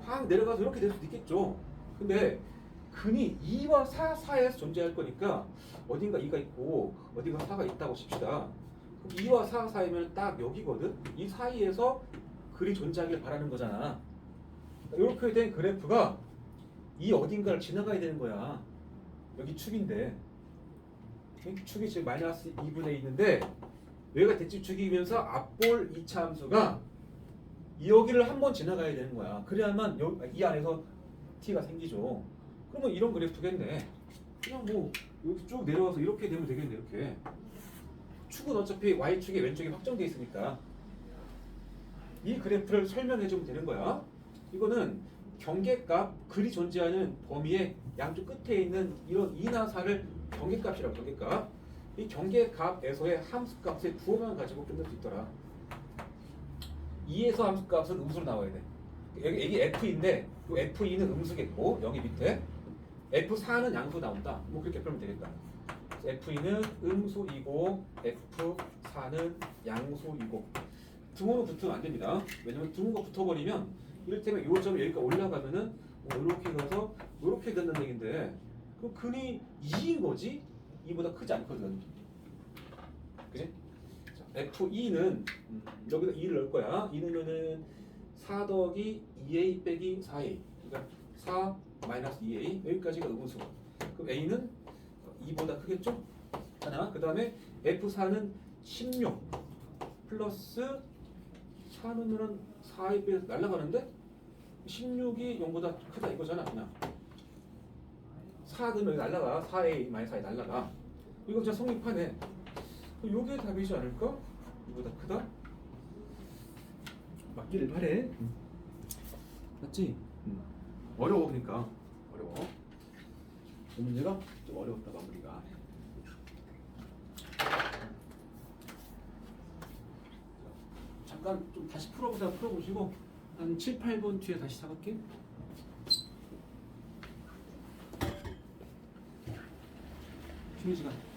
확 내려가서 이렇게 될 수도 있겠죠. 근데 근이 2와 4 사이에서 존재할 거니까 어딘가 2가 있고 어딘가 4가 있다고 칩시다. 그럼 2와 4 사이면 딱 여기거든. 이 사이에서 글이 존재하길 바라는 거잖아. 이렇게 된 그래프가 이 어딘가를 지나가야 되는 거야. 여기 축인데 축이 지금 마이너스 2분의 2인데 여기가 대칭축이면서 앞볼 2차 함수가 여기를 한번 지나가야 되는 거야. 그래야만 이 안에서 t가 생기죠. 그러면 이런 그래프겠네. 그냥 뭐 여기 쭉 내려와서 이렇게 되면 되겠네. 이렇게 축은 어차피 y축의 왼쪽에 확정돼 있으니까 이 그래프를 설명해 주면 되는 거야. 이거는 경계값, 글이 존재하는 범위의 양쪽 끝에 있는 이런 2나 4를 경계값이라고. 경계값. 이 경계값에서의 함수값의 부호만 가지고 끝낼 수 있더라. 2에서 함수값은 음수로 나와야 돼. 여기 F인데 이 F2는 음수겠고 여기 밑에 F4는 양수 나온다. 뭐 그렇게 풀면 되겠다. F2는 음수이고 F4는 양수이고 등호로 붙으면 안 됩니다. 왜냐면 등호가 붙어버리면 이를테면 이 점이 여기가 올라가면은 이렇게 가서 이렇게 된다는 얘긴데 그럼 근이 2인 거지? 2보다 크지 않거든. 그지? F2는 여기다 2를 넣을 거야. 2 넣으면은 4 더하기 2a 빼기 4a. 그러니까 4 마이너스 2a. 여기까지가 음수. 그럼 a는 2보다 크겠죠? 하나. 그 다음에 F4는 16 플러스 4 넣으면 4a 빼서 날라가는데 16이 0보다 크다 이거잖아. 그냥 4 넣으면 여기 날라가. 4a 마이너스 4에 날라가. 이거 진짜 성립하네. 요게 답이지 않을까? 이보다 크다? 맞기를 바래. 맞지? 어려워. 그러니까 어려워. 이 문제가 좀 어려웠다. 마무리가. 잠깐 좀 다시 풀어보시고 한 7, 8번 뒤에 다시 시작할게. 쉬는 시간.